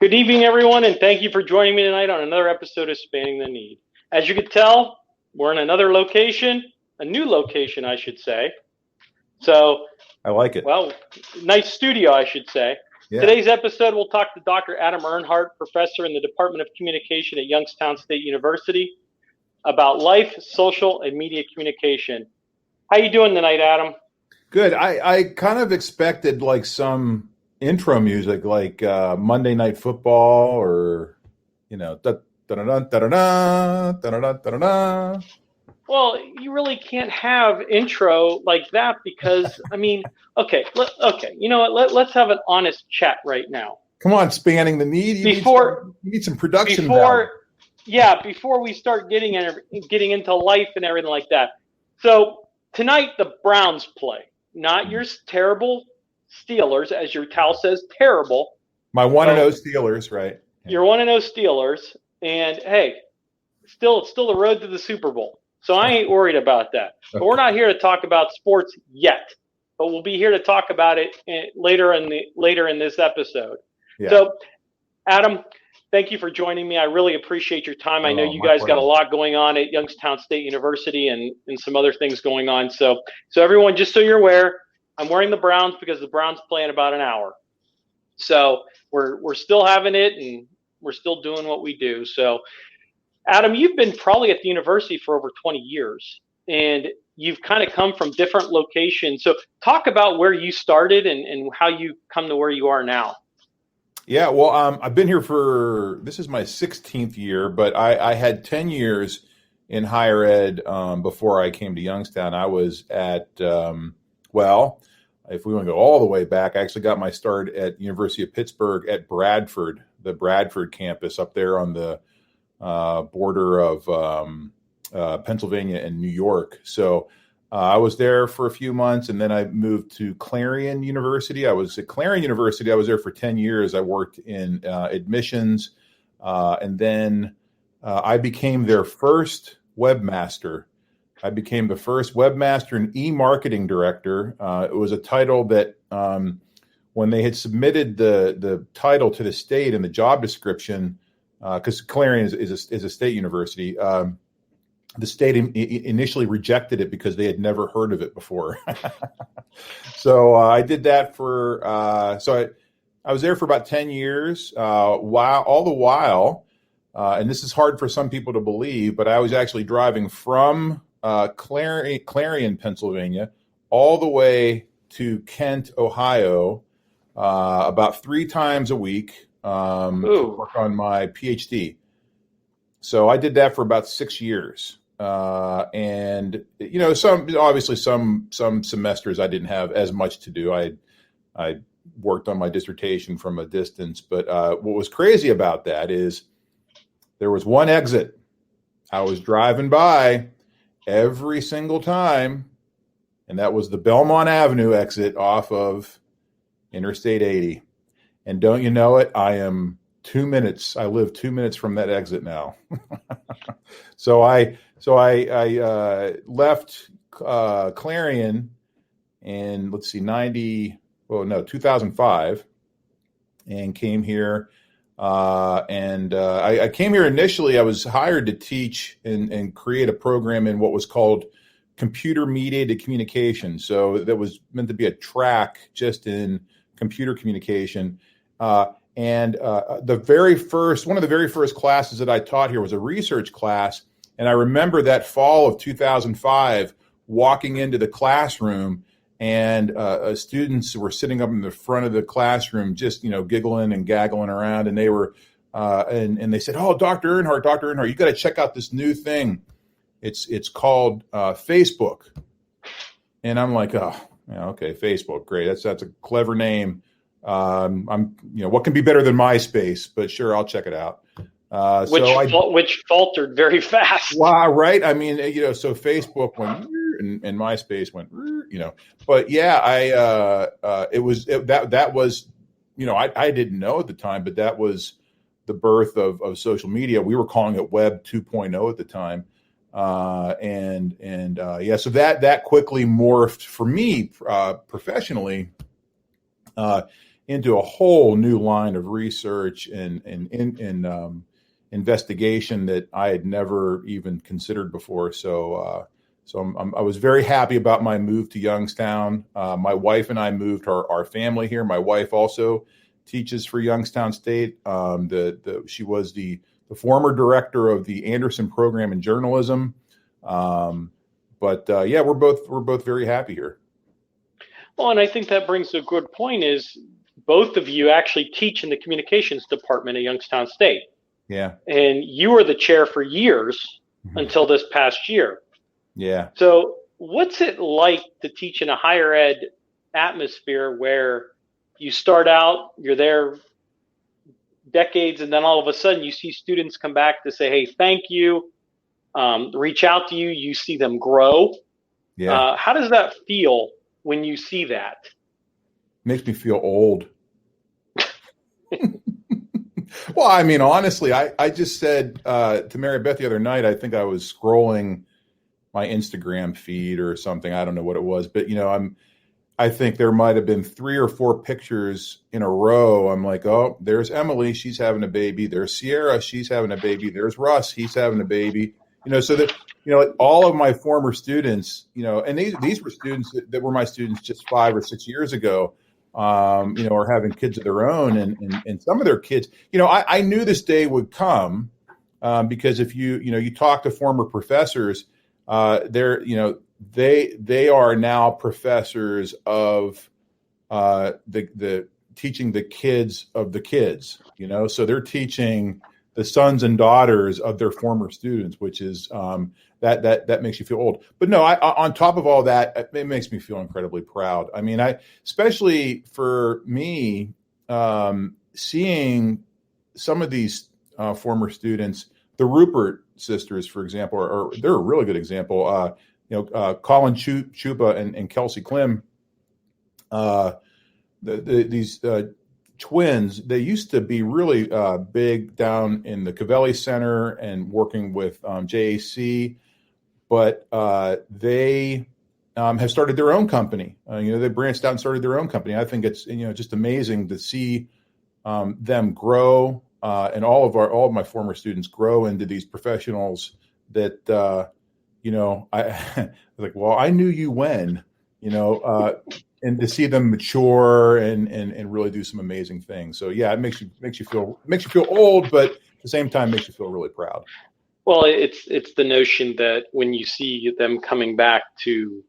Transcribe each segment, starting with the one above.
Good evening, everyone, and thank you for joining me tonight on another episode of Spanning the Need. As you can tell, we're in another location, a new location, I should say. So, I like it. well, nice studio, I should say. Yeah. Today's episode, we'll talk to Dr. Adam Earnhardt, professor in the Department of Communication at Youngstown State University, about life, social, and media communication. How you doing tonight, Adam? Good. I kind of expected like some intro music, like Monday Night Football, or da da da da da da da da. Well, you really can't have intro like that because, okay, you know what? Let's have an honest chat right now. Come on, Spanning the Need. You need some production before we start getting into life and everything like that. So tonight the Browns play, not your terrible Steelers, as your towel says, terrible. My 1-0 Steelers, right? Your 1-0 Steelers, and hey, it's still the road to the Super Bowl. So I ain't worried about that. But we're not here to talk about sports yet. But we'll be here to talk about it later in this episode. Yeah. So, Adam, thank you for joining me. I really appreciate your time. I know you guys got a lot going on at Youngstown State University and some other things going on. So everyone, just so you're aware, I'm wearing the Browns because the Browns play in about an hour. So we're still having it and we're still doing what we do. So, Adam, you've been probably at the university for over 20 years, and you've kind of come from different locations. So talk about where you started and how you come to where you are now. Yeah, well, I've been here this is my 16th year, but I had 10 years in higher ed before I came to Youngstown. I was at, if we want to go all the way back, I actually got my start at University of Pittsburgh at Bradford, the Bradford campus up there on the border of Pennsylvania and New York. So I was there for a few months, and then I moved to Clarion University. I was at Clarion University. I was there for 10 years. I worked in admissions, and then I became their first webmaster. I became the first webmaster and e-marketing director. It was a title that when they had submitted the title to the state in the job description, because Clarion is a state university. The state initially rejected it because they had never heard of it before. So I did that I was there for about 10 years. All the while, and this is hard for some people to believe, but I was actually driving from Clarion, Pennsylvania, all the way to Kent, Ohio, about 3 times a week. To work on my PhD. So I did that for about 6 years. And some semesters I didn't have as much to do. I worked on my dissertation from a distance, but what was crazy about that is there was one exit I was driving by every single time, and that was the Belmont Avenue exit off of Interstate 80. And don't you know it? I am 2 minutes. I live 2 minutes from that exit now. So I left Clarion in 2005, and came here. I came here initially. I was hired to teach and create a program in what was called computer mediated communication. So that was meant to be a track just in computer communication. One of the very first classes that I taught here was a research class. And I remember that fall of 2005 walking into the classroom, and students were sitting up in the front of the classroom, just, giggling and gaggling around. And they were, and they said, "Oh, Dr. Earnhardt, you got to check out this new thing. It's called Facebook." And I'm like, "Oh, yeah, okay, Facebook, great. That's a clever name. What can be better than MySpace? But sure, I'll check it out." Which faltered very fast. Wow, right? I mean, so Facebook went and MySpace went, But yeah, that was, I didn't know at the time, but that was the birth of social media. We were calling it Web 2.0 at the time. So that quickly morphed for me professionally into a whole new line of research and investigation that I had never even considered before. So I was very happy about my move to Youngstown. My wife and I moved our family here. My wife also teaches for Youngstown State. She was the former director of the Anderson program in journalism. Yeah, we're both very happy here. Well, and I think that brings a good point is both of you actually teach in the communications department at Youngstown State. Yeah. And you were the chair for years until this past year. Yeah. So what's it like to teach in a higher ed atmosphere where you start out, you're there decades, and then all of a sudden you see students come back to say, hey, thank you, reach out to you, you see them grow. Yeah. How does that feel when you see that? Makes me feel old. Well, I mean, honestly, I just said to Mary Beth the other night, I think I was scrolling my Instagram feed or something. I don't know what it was, but I think there might have been 3 or 4 pictures in a row. I'm like, oh, there's Emily, she's having a baby. There's Sierra, she's having a baby. There's Russ, he's having a baby. So that all of my former students, and these were students that were my students just 5 or 6 years ago. Are having kids of their own, and some of their kids, I knew this day would come, because if you talk to former professors, they are now professors of the teaching the kids of the kids, so they're teaching the sons and daughters of their former students, which is that makes you feel old. But no, on top of all that, it makes me feel incredibly proud. I mean, especially for me, seeing some of these former students, the Rupert sisters, for example, they're a really good example. Colin Chupa and Kelsey Klim, these twins, they used to be really big down in the Covelli Center and working with JAC, but they have started their own company. They branched out and started their own company. I think it's just amazing to see them grow, and all of my former students grow into these professionals that I like. Well, I knew you when, and to see them mature and really do some amazing things. So yeah, it makes you feel old, but at the same time makes you feel really proud. Well, it's the notion that when you see them coming back to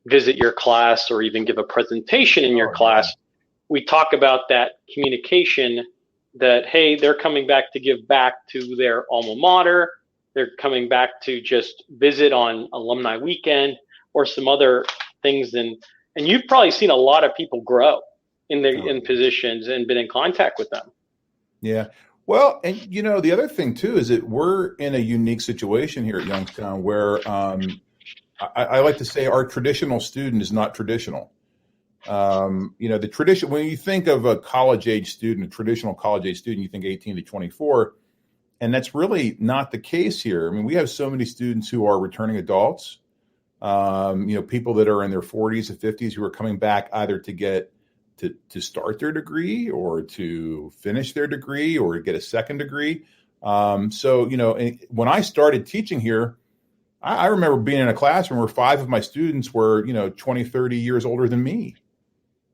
visit your class or even give a presentation in your class, we talk about that communication that, hey, they're coming back to give back to their alma mater. They're coming back to just visit on alumni weekend or some other things. And you've probably seen a lot of people grow in positions and been in contact with them. Yeah. Well, and the other thing too is that we're in a unique situation here at Youngstown where I like to say our traditional student is not traditional. The tradition, when you think of a college age student, a traditional college age student, you think 18 to 24, and that's really not the case here. I mean, we have so many students who are returning adults, people that are in their 40s and 50s who are coming back either to get to start their degree or to finish their degree or to get a second degree. So when I started teaching here, I remember being in a classroom where 5 of my students were, 20, 30 years older than me.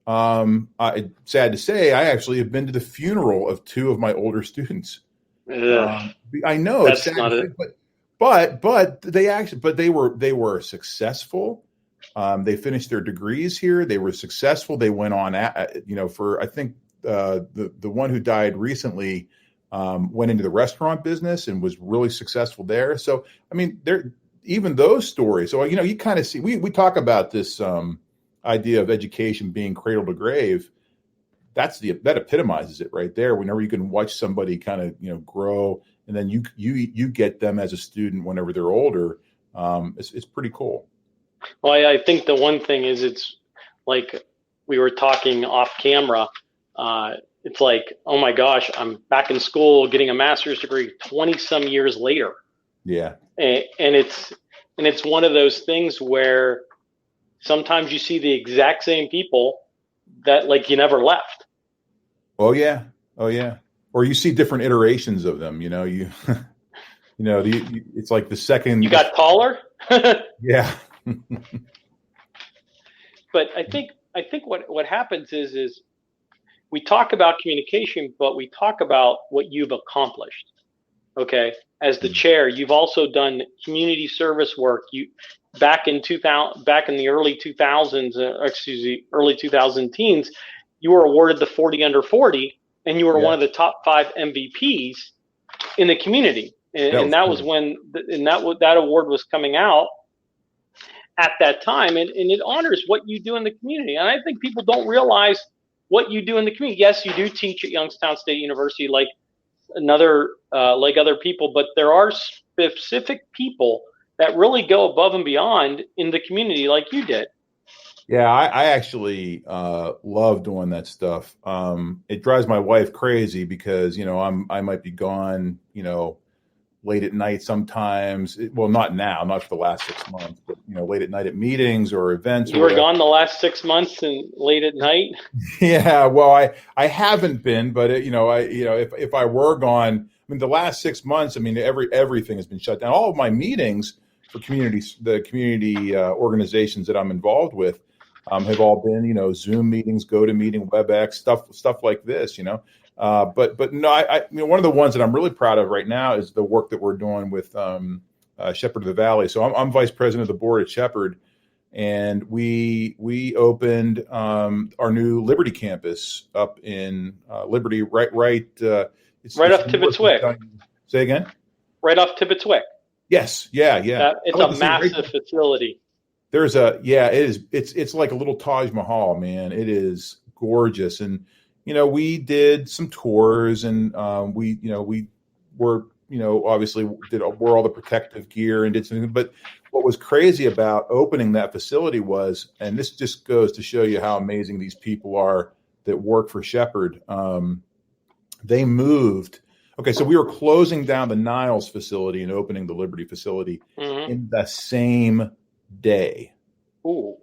Sad to say, I actually have been to the funeral of 2 of my older students. I know it's sad, but they were successful. They finished their degrees here. They were successful. They went on, for I think the one who died recently went into the restaurant business and was really successful there. So I mean, even those stories. So you kind of see we talk about this idea of education being cradle to grave. That epitomizes it right there. Whenever you can watch somebody kind of grow, and then you get them as a student whenever they're older, it's pretty cool. Well, I think the one thing is it's like we were talking off camera. It's like, oh my gosh, I'm back in school getting a master's degree 20 some years later. Yeah, and it's one of those things where sometimes you see the exact same people that like you never left. Oh yeah. Oh yeah. Or you see different iterations of them. It's like the You second. got taller. Yeah. But I think what happens is we talk about communication, but we talk about what you've accomplished. Okay, as the chair, you've also done community service work. You back in 2000, back in the early 2000s, early 2000 teens, you were awarded the 40 under 40, and you were Yeah. one of the top 5 MVPs in the community. That And was that was cool. when, and that award was coming out at that time, and it honors what you do in the community. And I think people don't realize what you do in the community. Yes, you do teach at Youngstown State University, like other people, but there are specific people that really go above and beyond in the community, like you did. Yeah, I actually love doing that stuff. It drives my wife crazy because I might be gone late at night sometimes. Well, not now, not for the last 6 months, but late at night at meetings or events or You were whatever. gone the last 6 months and late at night. Yeah, well, I haven't been, but if I were gone, I mean, the last 6 months, I mean, everything has been shut down. All of my meetings for the community organizations that I'm involved with have all been Zoom meetings, GoToMeeting, WebEx, stuff like this. But no, one of the ones that I'm really proud of right now is the work that we're doing with Shepherd of the Valley. So I'm vice president of the board at Shepherd. And we opened our new Liberty campus up in Liberty, right. It's Off Tibbetts Wick. Say again. Right off Tibbetts Wick. Yes, yeah. It's a massive facility. It is. It's like a little Taj Mahal, man. It is gorgeous, and we did some tours, and we were obviously wore all the protective gear and did something, but what was crazy about opening that facility was, and this just goes to show you how amazing these people are that work for Shepherd. They moved. Okay, so we were closing down the Niles facility and opening the Liberty facility in the same day. Ooh.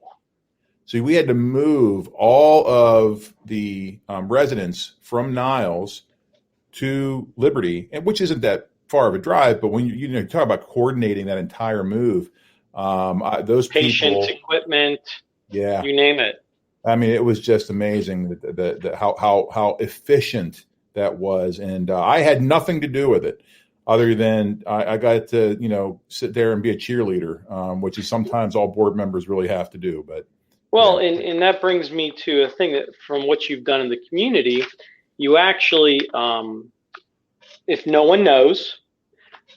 So we had to move all of the residents from Niles to Liberty, which isn't that far of a drive, but when you talk about coordinating that entire move, those patients, people, equipment, yeah, you name it. I mean, it was just amazing how efficient that was, and I had nothing to do with it, other than I got to sit there and be a cheerleader, which is sometimes all board members really have to do. But well, yeah. and that brings me to a thing that from what you've done in the community, you actually, if no one knows,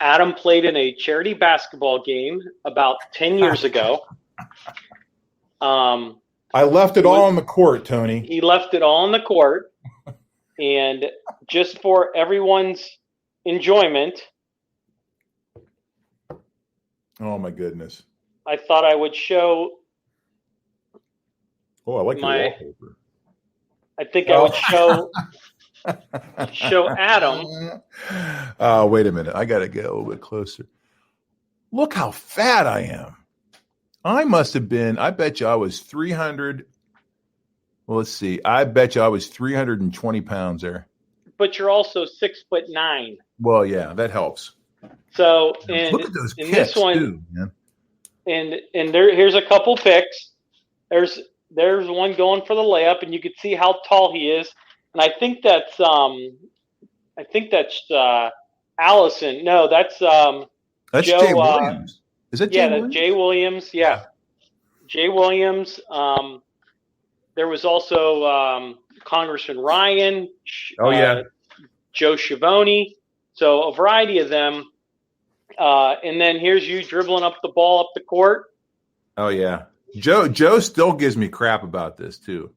Adam played in a charity basketball game about 10 years ago. I left it all on the court, Tony. He left it all on the court. And just for everyone's enjoyment. Oh, my goodness. I thought I would show. Oh, I like your wallpaper. I think I would show Adam. Oh, wait a minute. I got to get a little bit closer. Look how fat I am. I must have been, I bet you I was 300. Well, let's see. I bet you I was 320 pounds there. But you're also 6'9". Well, yeah, that helps. So, and look at those in kicks this one, too, man. And here's a couple pics. There's one going for the layup, and you can see how tall he is. And I think that's Allison. No, that's Joe, Jay Williams. Is that Jay Williams? Jay Williams. Yeah, Jay Williams. There was also Congressman Ryan. Oh yeah, Joe Schiavone. So a variety of them. And then here's you dribbling up the ball up the court. Oh yeah, Joe still gives me crap about this too.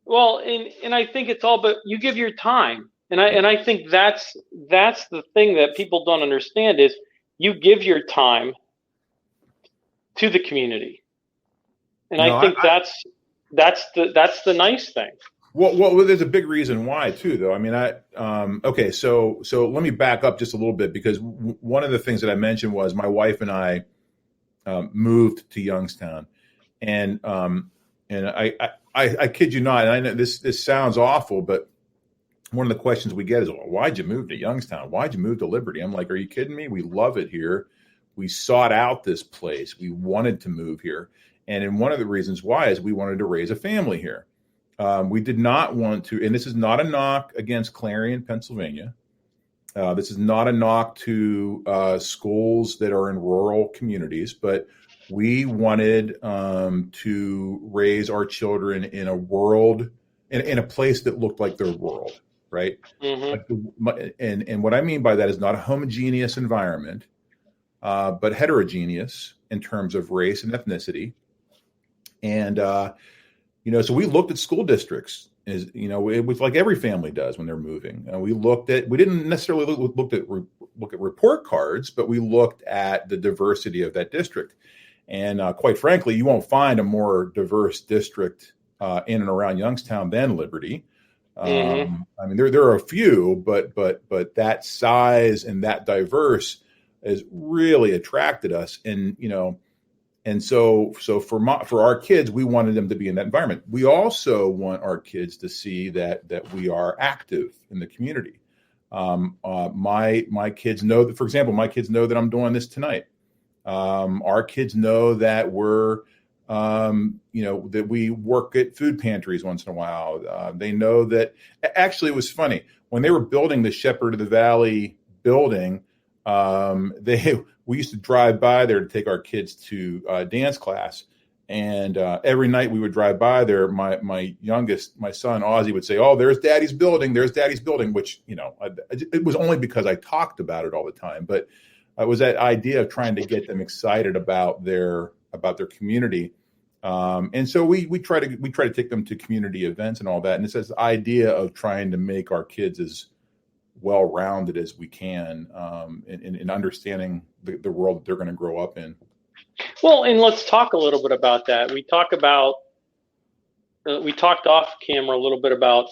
Well, and I think it's all, but you give your time, and I think that's the thing that people don't understand is you give your time to the community, and I think that's the nice thing. Well, there's a big reason why too, though. I mean, okay, so let me back up just a little bit, because one of the things that I mentioned was my wife and I moved to Youngstown, and I kid you not, and I know this sounds awful, but one of the questions we get is, well, why'd you move to Youngstown? Why'd you move to Liberty? I'm like, are you kidding me? We love it here. We sought out this place. We wanted to move here. And one of the reasons why is we wanted to raise a family here. We did not want to, and this is not a knock against Clarion, Pennsylvania. This is not a knock to schools that are in rural communities, but we wanted to raise our children in a world, in a place that looked like their world, right? And what I mean by that is not a homogeneous environment, but heterogeneous in terms of race and ethnicity. And, so we looked at school districts. It was like every family does when they're moving. We didn't necessarily look at report cards, but we looked at the diversity of that district. And quite frankly, you won't find a more diverse district in and around Youngstown than Liberty. I mean, there are a few, but that size and that diverse has really attracted us. And so for our kids, we wanted them to be in that environment. We also want our kids to see that we are active in the community. My kids know that, for example, my kids know that I'm doing this tonight. Our kids know that we're, that we work at food pantries once in a while. They know that. Actually, it was funny when they were building the Shepherd of the Valley building. We used to drive by there to take our kids to dance class, and every night we would drive by there. My youngest, my son Ozzy, would say, "Oh, there's Daddy's building. There's Daddy's building," which it was only because I talked about it all the time. But it was that idea of trying to get them excited about their community, and so we try to take them to community events and all that. And it's this idea of trying to make our kids as well-rounded as we can in understanding the world that they're going to grow up in. Well, and let's talk a little bit about that. We talked off camera a little bit about,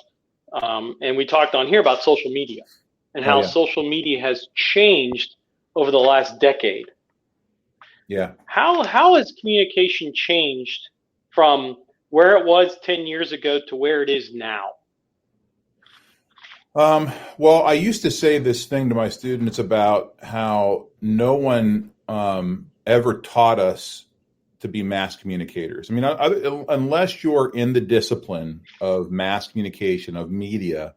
and we talked on here about social media and how social media has changed over the last decade. Yeah. How has communication changed from where it was 10 years ago to where it is now? Well, I used to say this thing to my students about how no one ever taught us to be mass communicators. I mean, unless you're in the discipline of mass communication, of media,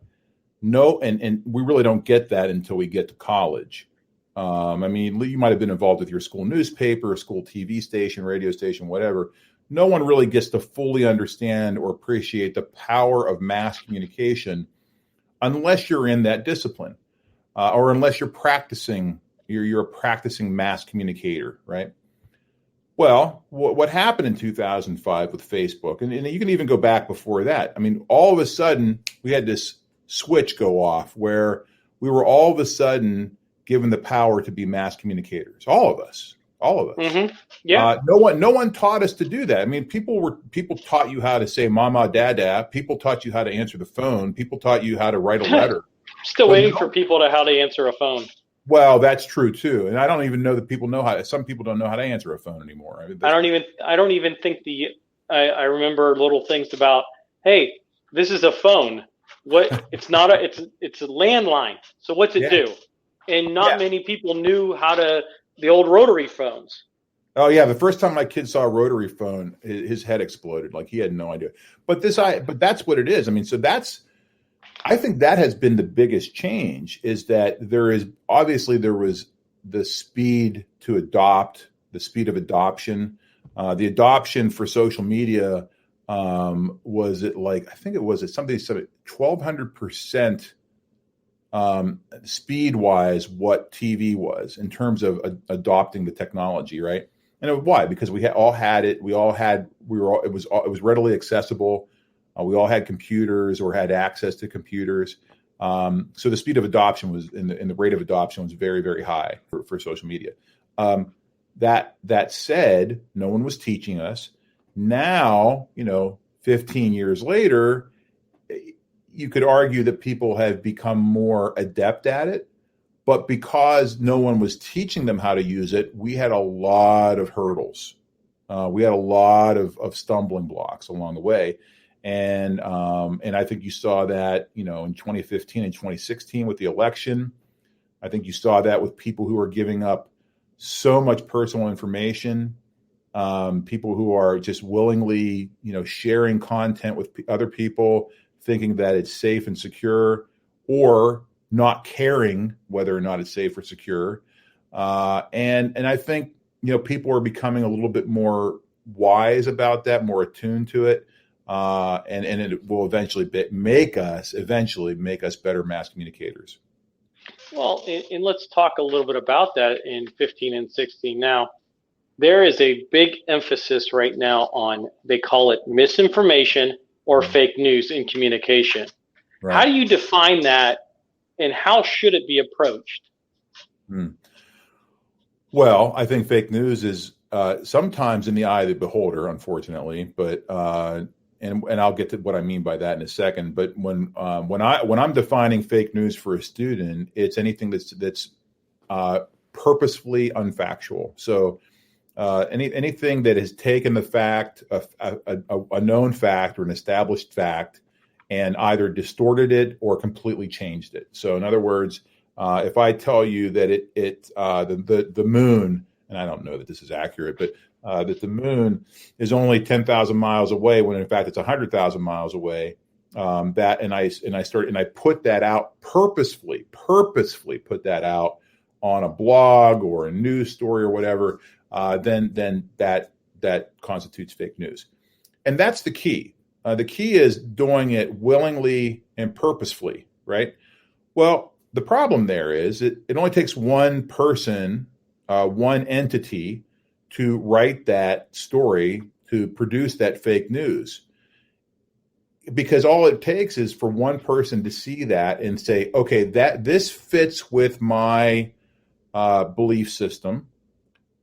and we really don't get that until we get to college. I mean, you might have been involved with your school newspaper, school TV station, radio station, whatever. No one really gets to fully understand or appreciate the power of mass communication unless you're in that discipline, or unless you're practicing, you're a practicing mass communicator, right? Well, what happened in 2005 with Facebook, and you can even go back before that. I mean, all of a sudden, we had this switch go off where we were all of a sudden given the power to be mass communicators. All of us. Mm-hmm. Yeah. No one taught us to do that. I mean, people taught you how to say "mama, dada." People taught you how to answer the phone. People taught you how to write a letter. Still waiting for people to how to answer a phone. Well, that's true too, and I don't even know that people know how. Some people don't know how to answer a phone anymore. I don't even think I remember little things about, hey, this is a phone. What? It's not it's a landline. So what's it do? And not many people knew how to. The old rotary phones. Oh yeah, the first time my kid saw a rotary phone, his head exploded. Like he had no idea. But that's what it is. I mean, I think that has been the biggest change, is that there was the speed to adopt, the speed of adoption. The adoption for social media was it like, I think it was something 1,200% speed wise what TV was in terms of adopting the technology, right? And why? Because we all had it. It was readily accessible. We all had computers or had access to computers. So the speed of adoption and the rate of adoption was very, very high for social media. That said, no one was teaching us. Now, 15 years later, you could argue that people have become more adept at it, but because no one was teaching them how to use it, we had a lot of hurdles. We had a lot of stumbling blocks along the way. And I think you saw that, in 2015 and 2016 with the election. I think you saw that with people who are giving up so much personal information, people who are just willingly, sharing content with other people, thinking that it's safe and secure, or not caring whether or not it's safe or secure. And I think, people are becoming a little bit more wise about that, more attuned to it. And it will eventually make us better mass communicators. Well, and let's talk a little bit about that in 15 and 16 now. There is a big emphasis right now on, they call it misinformation or fake news in communication. Right. How do you define that, and how should it be approached? Well, I think fake news is sometimes in the eye of the beholder, unfortunately, but and I'll get to what I mean by that in a second. But when I'm defining fake news for a student, it's anything that's purposefully unfactual. So anything that has taken the fact, a known fact or an established fact, and either distorted it or completely changed it. So in other words, if I tell you that the moon, and I don't know that this is accurate, but that the moon is only 10,000 miles away when in fact it's 100,000 miles away, I put that out purposefully put that out on a blog or a news story or whatever, then that constitutes fake news. And that's the key. The key is doing it willingly and purposefully, right? Well, the problem there is it only takes one person, one entity to write that story, to produce that fake news. Because all it takes is for one person to see that and say, okay, this fits with my belief system.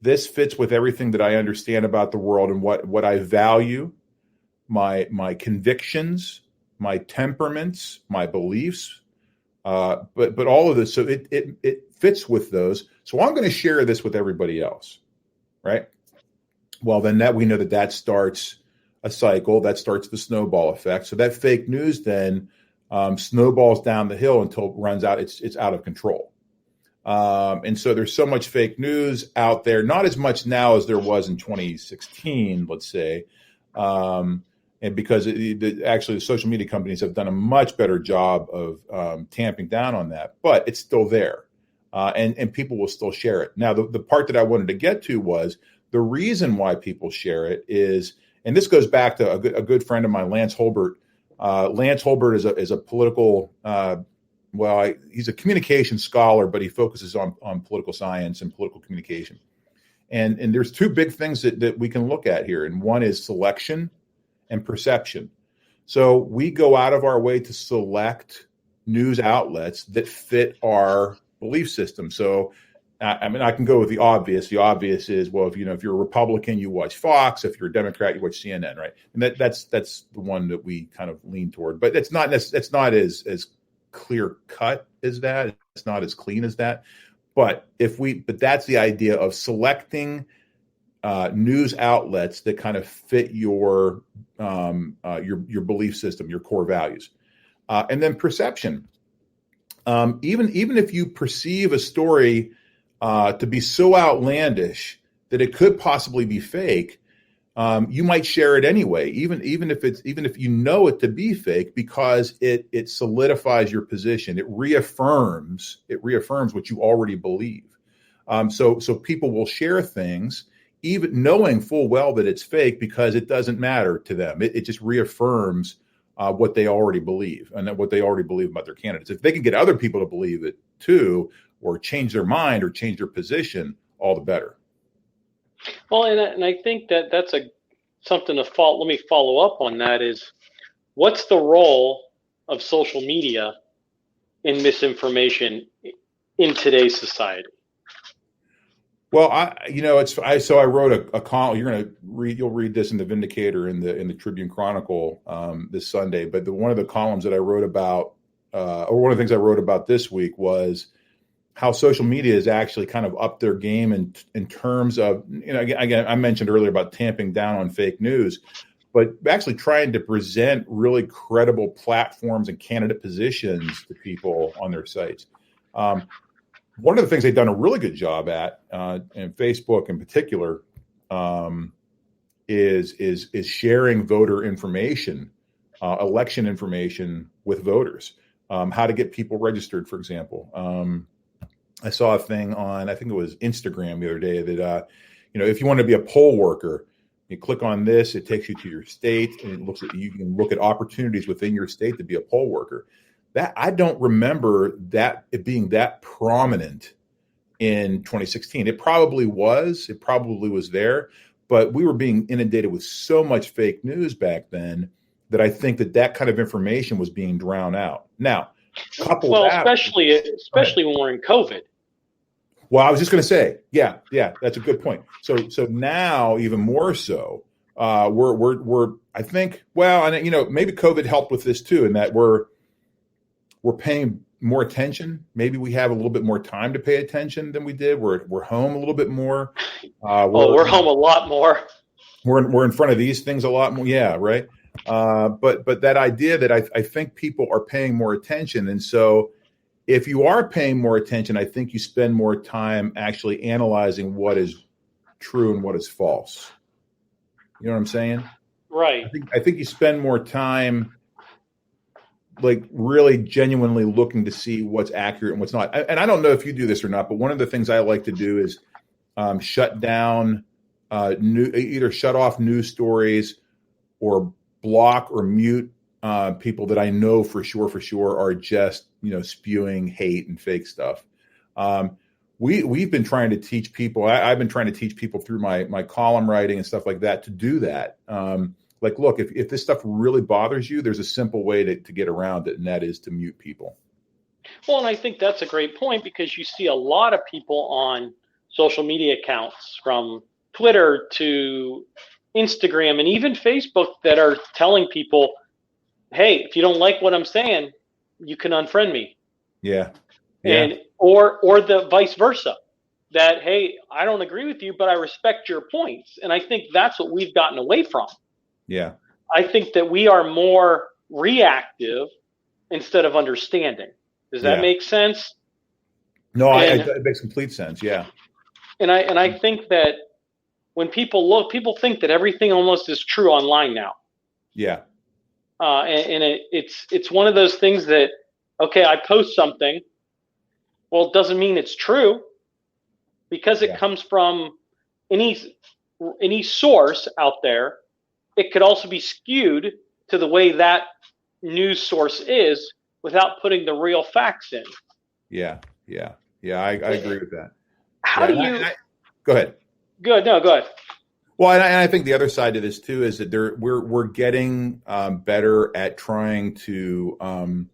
This fits with everything that I understand about the world and what I value, my convictions, my temperaments, my beliefs, but all of this. So it fits with those. So I'm going to share this with everybody else, right? Well, then we know that starts a cycle, that starts the snowball effect. So that fake news then snowballs down the hill until it runs out. It's out of control. And so there's so much fake news out there, not as much now as there was in 2016, let's say. And because actually the social media companies have done a much better job of tamping down on that, but it's still there. And people will still share it. Now, the part that I wanted to get to was the reason why people share it is, and this goes back to a good friend of mine, Lance Holbert. Lance Holbert is a political, he's a communication scholar, but he focuses on political science and political communication. And there's two big things that we can look at here. And one is selection and perception. So we go out of our way to select news outlets that fit our belief system. So, I can go with the obvious. The obvious is, well, if you're a Republican, you watch Fox. If you're a Democrat, you watch CNN, right? And that's the one that we kind of lean toward. But it's not as clear cut as that. It's not as clean as that. But that's the idea of selecting news outlets that kind of fit your belief system, your core values, and then perception. Even if you perceive a story to be so outlandish that it could possibly be fake, you might share it anyway, even if you know it to be fake, because it solidifies your position. It reaffirms what you already believe. So people will share things even knowing full well that it's fake, because it doesn't matter to them. It just reaffirms what they already believe, and what they already believe about their candidates. If they can get other people to believe it too, or change their mind or change their position, all the better. Well, and I think that's something to follow. Let me follow up on that. Is what's the role of social media in misinformation in today's society? Well, I wrote a column. You'll read this in the Vindicator in the Tribune Chronicle this Sunday. But one of the columns that I wrote about, or one of the things I wrote about this week, was how social media has actually kind of upped their game in terms of, again, I mentioned earlier about tamping down on fake news, but actually trying to present really credible platforms and candidate positions to people on their sites. One of the things they've done a really good job at, and Facebook in particular, is sharing voter information, election information with voters. How to get people registered, for example. I saw a thing on, I think it was Instagram the other day that, if you want to be a poll worker, you click on this, it takes you to your state, and it looks at you can look at opportunities within your state to be a poll worker. That I don't remember that it being that prominent in 2016. It probably was. It probably was there, but we were being inundated with so much fake news back then that I think that kind of information was being drowned out. Now, especially when we're in COVID. Well, I was just going to say, yeah, that's a good point. So now even more so, we're I think, and maybe COVID helped with this too, in that we're paying more attention. Maybe we have a little bit more time to pay attention than we did. We're home a little bit more. We're home a lot more. We're in front of these things a lot more. Yeah, right. But that idea that I think people are paying more attention, and so if you are paying more attention, I think you spend more time actually analyzing what is true and what is false. You know what I'm saying? Right. I think you spend more time like really genuinely looking to see what's accurate and what's not. And I don't know if you do this or not, but one of the things I like to do is shut down either shut off news stories or block or mute people that I know for sure are just, spewing hate and fake stuff. We've been trying to teach people. I've been trying to teach people through my column writing and stuff like that to do that. Look, if this stuff really bothers you, there's a simple way to get around it, and that is to mute people. Well, and I think that's a great point, because you see a lot of people on social media accounts, from Twitter to Instagram and even Facebook, that are telling people, hey, if you don't like what I'm saying, you can unfriend me. Yeah. And or the vice versa, that, hey, I don't agree with you, but I respect your points. And I think that's what we've gotten away from. Yeah. I think that we are more reactive instead of understanding. Does that make sense? No, it makes complete sense. Yeah. And I think that when people think that everything almost is true online now. Yeah. It's one of those things that, okay, I post something. Well, it doesn't mean it's true, because it comes from any source out there. It could also be skewed to the way that news source is without putting the real facts in. Yeah. I agree with that. How do you? Go ahead. Good. No, go ahead. Well, and I think the other side to this too is that we're getting better at trying to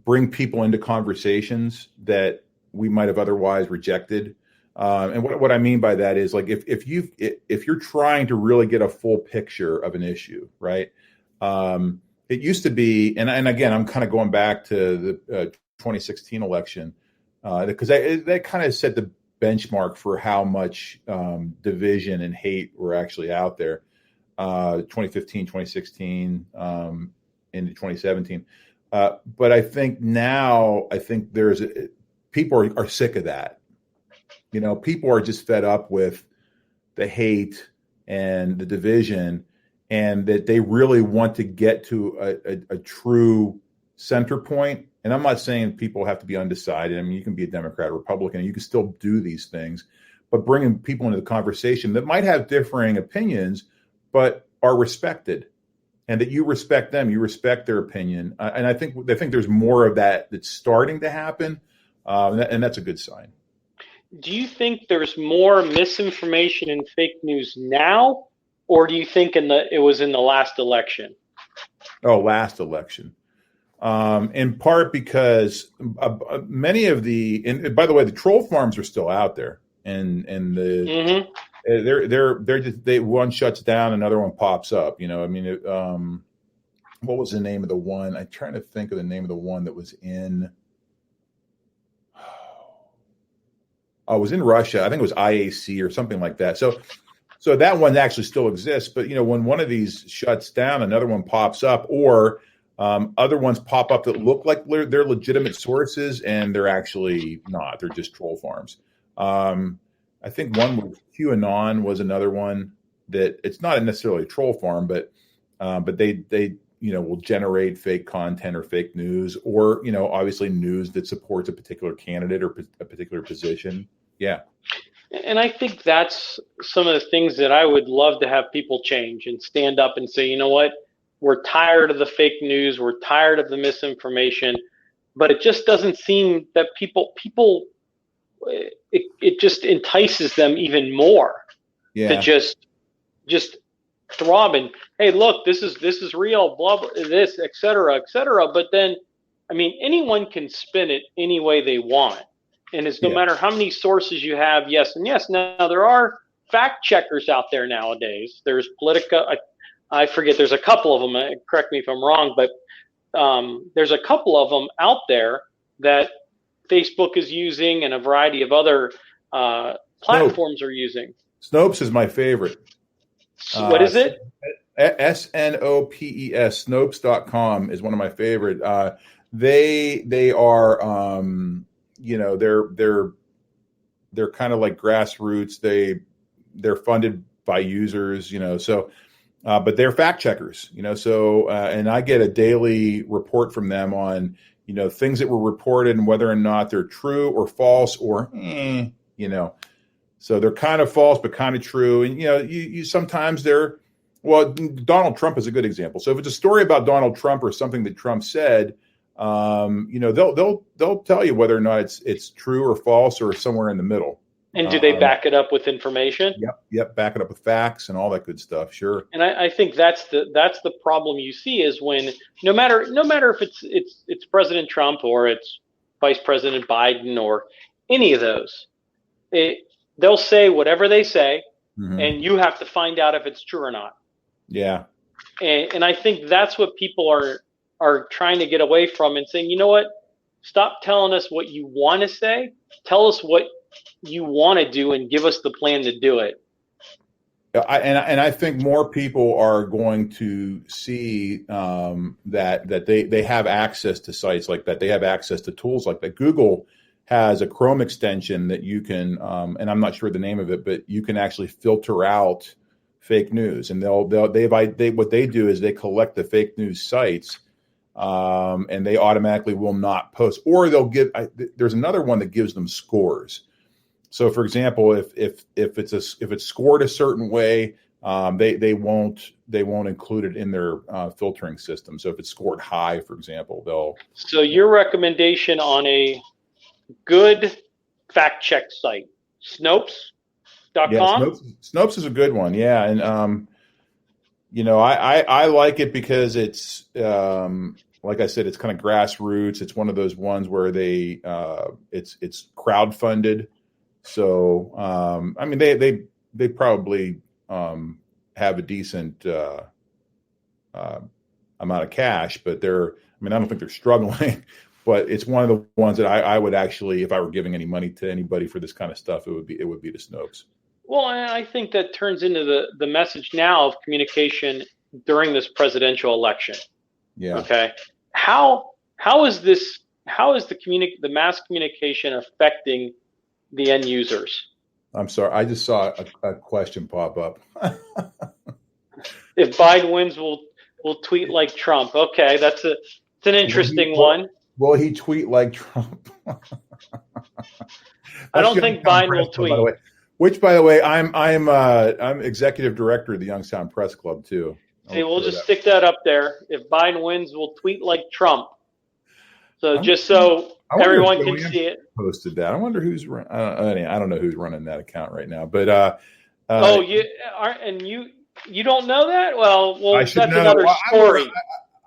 bring people into conversations that we might have otherwise rejected. And what I mean by that is, like, if you're trying to really get a full picture of an issue, right? It used to be, and again, I'm kind of going back to the 2016 election, because that kind of set the benchmark for how much division and hate were actually out there. 2015, 2016, into 2017. But I think now, people are sick of that. People are just fed up with the hate and the division, and that they really want to get to a true center point. And I'm not saying people have to be undecided. I mean, you can be a Democrat or Republican, and you can still do these things, but bringing people into the conversation that might have differing opinions, but are respected, and that you respect them, you respect their opinion. And I think there's more of that that's starting to happen. And that's a good sign. Do you think there's more misinformation and fake news now, or do you think it was in the last election? Oh, last election. In part because many of and by the way, the troll farms are still out there, and they're just, one shuts down, another one pops up. I mean, what was the name of the one? I'm trying to think of the name of the one that was in. Oh, it was in Russia. I think it was IAC or something like that. So So that one actually still exists, but when one of these shuts down, another one pops up, or other ones pop up that look like they're legitimate sources, and they're actually not. They're just troll farms. I think one was QAnon was another one that it's not necessarily a troll farm, but they will generate fake content or fake news, or obviously news that supports a particular candidate or a particular position. Yeah. And I think that's some of the things that I would love to have people change and stand up and say, you know what, we're tired of the fake news, we're tired of the misinformation, but it just doesn't seem that people it just entices them even more to just throb and, hey, look, this is real, blah, blah, this, et cetera, et cetera. But then, I mean, anyone can spin it any way they want. And it's no matter how many sources you have, yes and yes. Now, there are fact checkers out there nowadays. There's Politica. I forget. There's a couple of them. Correct me if I'm wrong, but there's a couple of them out there that Facebook is using and a variety of other platforms are using. Snopes is my favorite. What is it? SNOPES. Snopes.com is one of my favorite. They are. They're kind of like grassroots. They're funded by users, so, but they're fact checkers, so, and I get a daily report from them on, things that were reported and whether or not they're true or false or, so they're kind of false, but kind of true. And, you sometimes Donald Trump is a good example. So if it's a story about Donald Trump or something that Trump said, they'll tell you whether or not it's true or false or somewhere in the middle. And do they back it up with information? Yep. Back it up with facts and all that good stuff. Sure. And I think that's the problem you see is when no matter if it's President Trump or it's Vice President Biden or any of those, they'll say whatever they say, and you have to find out if it's true or not. Yeah. And I think that's what people are trying to get away from and saying, you know what, stop telling us what you want to say. Tell us what you want to do and give us the plan to do it. I think more people are going to see that they have access to sites like that. They have access to tools like that. Google has a Chrome extension that you can, and I'm not sure the name of it, but you can actually filter out fake news. And what they do is they collect the fake news sites. And they automatically will not post, or they'll give. There's another one that gives them scores. So, for example, if it's scored a certain way, they won't include it in their filtering system. So, if it's scored high, for example, they'll. So, your recommendation on a good fact check site, Snopes.com. Yeah, Snopes is a good one. Yeah, and I like it because it's. Like I said, it's kind of grassroots. It's one of those ones where it's crowdfunded. So, I mean, they probably have a decent amount of cash, but I don't think they're struggling. But it's one of the ones that I would actually, if I were giving any money to anybody for this kind of stuff, it would be to Snopes. Well, I think that turns into the message now of communication during this presidential election. Yeah. Okay. How is the mass communication affecting the end users? I'm sorry. I just saw a question pop up. If Biden wins, we'll tweet like Trump. Okay. It's an interesting one. Will he tweet like Trump? I don't think Biden will tweet. By the way. Which, by the way, I'm executive director of the Youngstown Press Club too. See, we'll just stick that up there. If Biden wins, we'll tweet like Trump. So just so everyone can see it. Posted that. I wonder who's. I don't know who's running that account right now. But you aren't, and you don't know that? Well, that's know. Another story.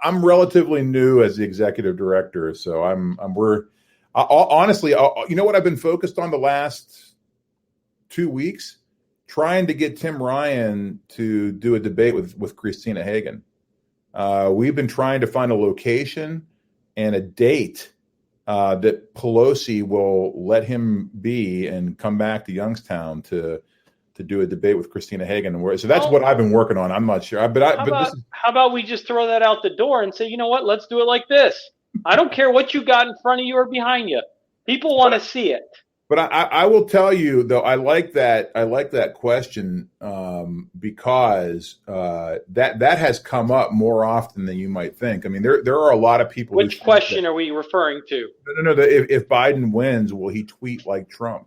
I'm relatively new as the executive director, so honestly, you know what I've been focused on the last 2 weeks? Trying to get Tim Ryan to do a debate with Christina Hagan. We've been trying to find a location and a date that Pelosi will let him be and come back to Youngstown to to do a debate with Christina Hagan. So that's what I've been working on. I'm not sure, how about we just throw that out the door and say, you know what? Let's do it like this. I don't care what you got in front of you or behind you. People want to see it. But I will tell you though, I like that question because that has come up more often than you might think. I mean, there are a lot of people. Which question are we referring to? No. If Biden wins, will he tweet like Trump?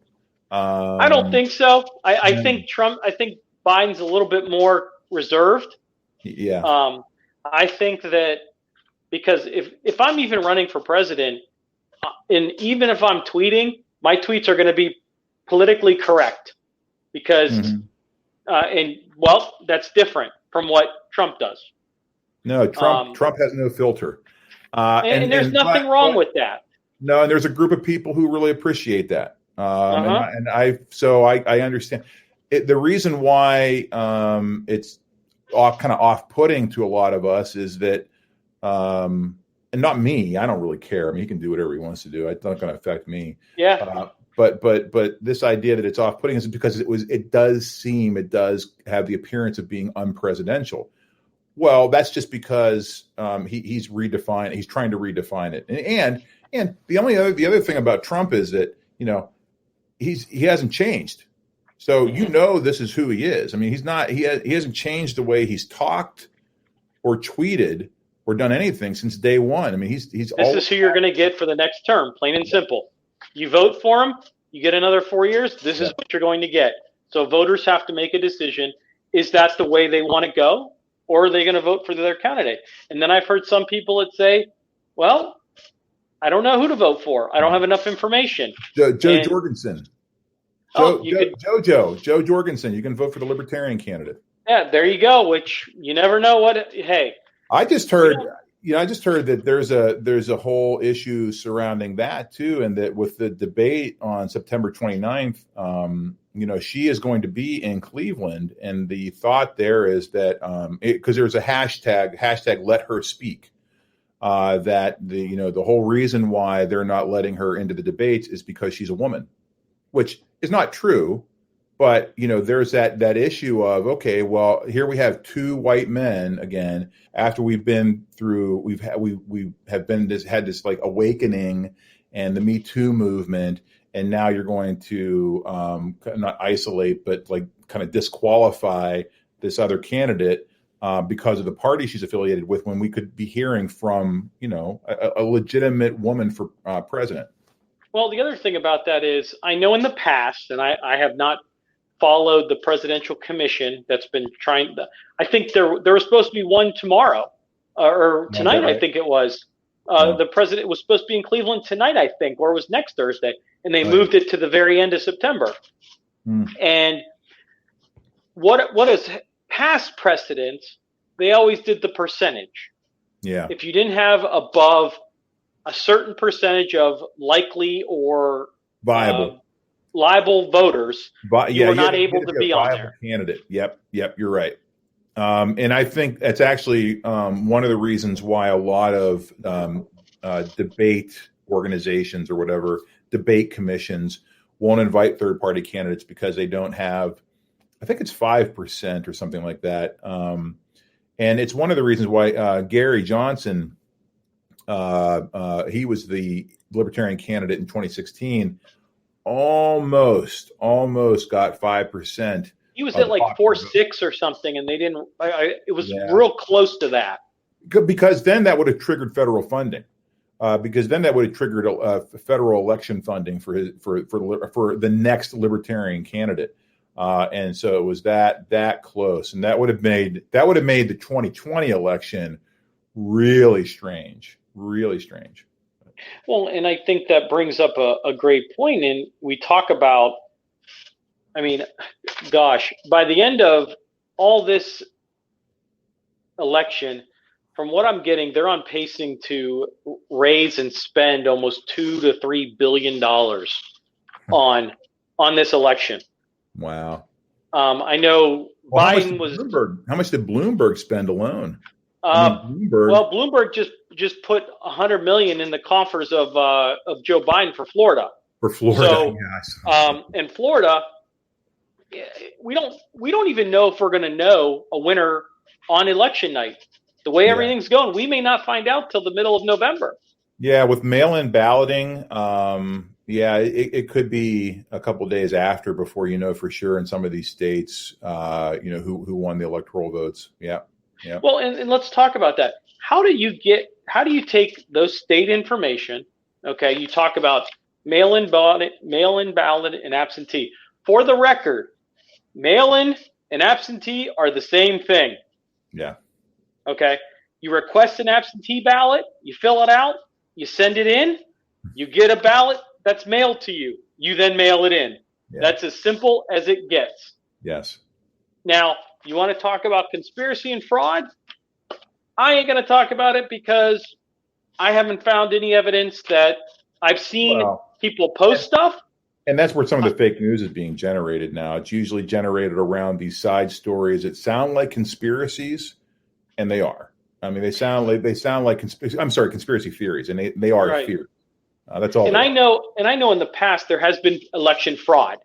I don't think so. I think Biden's a little bit more reserved. Yeah. I think that because if I'm even running for president, and even if I'm tweeting, my tweets are going to be politically correct because, that's different from what Trump does. No, Trump has no filter. And there's nothing wrong with that. No, and there's a group of people who really appreciate that. And I understand it. The reason why it's kind of off-putting to a lot of us is that, and not me, I don't really care. I mean, he can do whatever he wants to do. It's not going to affect me. Yeah. But this idea that it's off-putting is because it does have the appearance of being unpresidential. Well, that's just because he's trying to redefine it. And the other thing about Trump is that, he hasn't changed. So this is who he is. I mean, he hasn't changed the way he's talked or tweeted or done anything since day one. I mean, this is who you're going to get for the next term, plain and simple. You vote for him, you get another 4 years, this is what you're going to get. So voters have to make a decision. Is that the way they want to go? Or are they going to vote for their candidate? And then I've heard some people that say, well, I don't know who to vote for. I don't have enough information. Joe Jorgensen. Joe Jorgensen. You can vote for the Libertarian candidate. Yeah, there you go. Which you never know hey. I just heard that there's a whole issue surrounding that too, and that with the debate on September 29th, she is going to be in Cleveland, and the thought there is that because there's a hashtag Let Her Speak, that the whole reason why they're not letting her into the debates is because she's a woman, which is not true. But, there's that issue of, okay, well, here we have two white men again, after we've been through, we have had this like awakening and the Me Too movement. And now you're going to not isolate, but like kind of disqualify this other candidate because of the party she's affiliated with, when we could be hearing from, a legitimate woman for president. Well, the other thing about that is I know in the past, and I have not followed the presidential commission that's been trying. I think there was supposed to be one tomorrow or tonight. Right? I think it was. The president was supposed to be in Cleveland tonight, I think, or it was next Thursday, and they moved it to the very end of September. And what is past precedents? They always did the percentage. Yeah. If you didn't have above a certain percentage of likely or liable voters, you were not able to be on there. Candidate. Yep, you're right. And I think that's actually one of the reasons why a lot of debate organizations or whatever, debate commissions won't invite third-party candidates because they don't have, I think it's 5% or something like that. And it's one of the reasons why Gary Johnson, he was the Libertarian candidate in 2016, almost got 5%. He was at like 4.6 or something, and they didn't. It was real close to that. Because then that would have triggered federal funding. Because then that would have triggered federal election funding for the next Libertarian candidate. And so it was that close, and that would have made the 2020 election really strange. Well, and I think that brings up a great point. And we talk about, I mean, gosh, by the end of all this election, from what I'm getting, they're on pacing to raise and spend almost $2 to $3 billion on this election. Wow. I know Biden was. How much did Bloomberg spend alone? Bloomberg just put $100 million in the coffers of Joe Biden for Florida. For Florida, so, yes. In Florida, we don't even know if we're going to know a winner on election night. The way everything's going, we may not find out till the middle of November. Yeah, with mail-in balloting, it could be a couple days after before you know for sure in some of these states, who won the electoral votes. Yeah. Well, and let's talk about that. How do you take those state information? Okay, you talk about mail-in ballot, and absentee. For the record, mail-in and absentee are the same thing. Yeah. Okay, you request an absentee ballot, you fill it out, you send it in, you get a ballot that's mailed to you. You then mail it in. Yeah. That's as simple as it gets. Yes. Now, you want to talk about conspiracy and fraud? I ain't going to talk about it because I haven't found any evidence that I've seen people post stuff. And that's where some of the fake news is being generated now. It's usually generated around these side stories that sound like conspiracies, and they are. I mean, they sound like conspiracy theories, and they are right. Theories. That's all. And I know in the past there has been election fraud,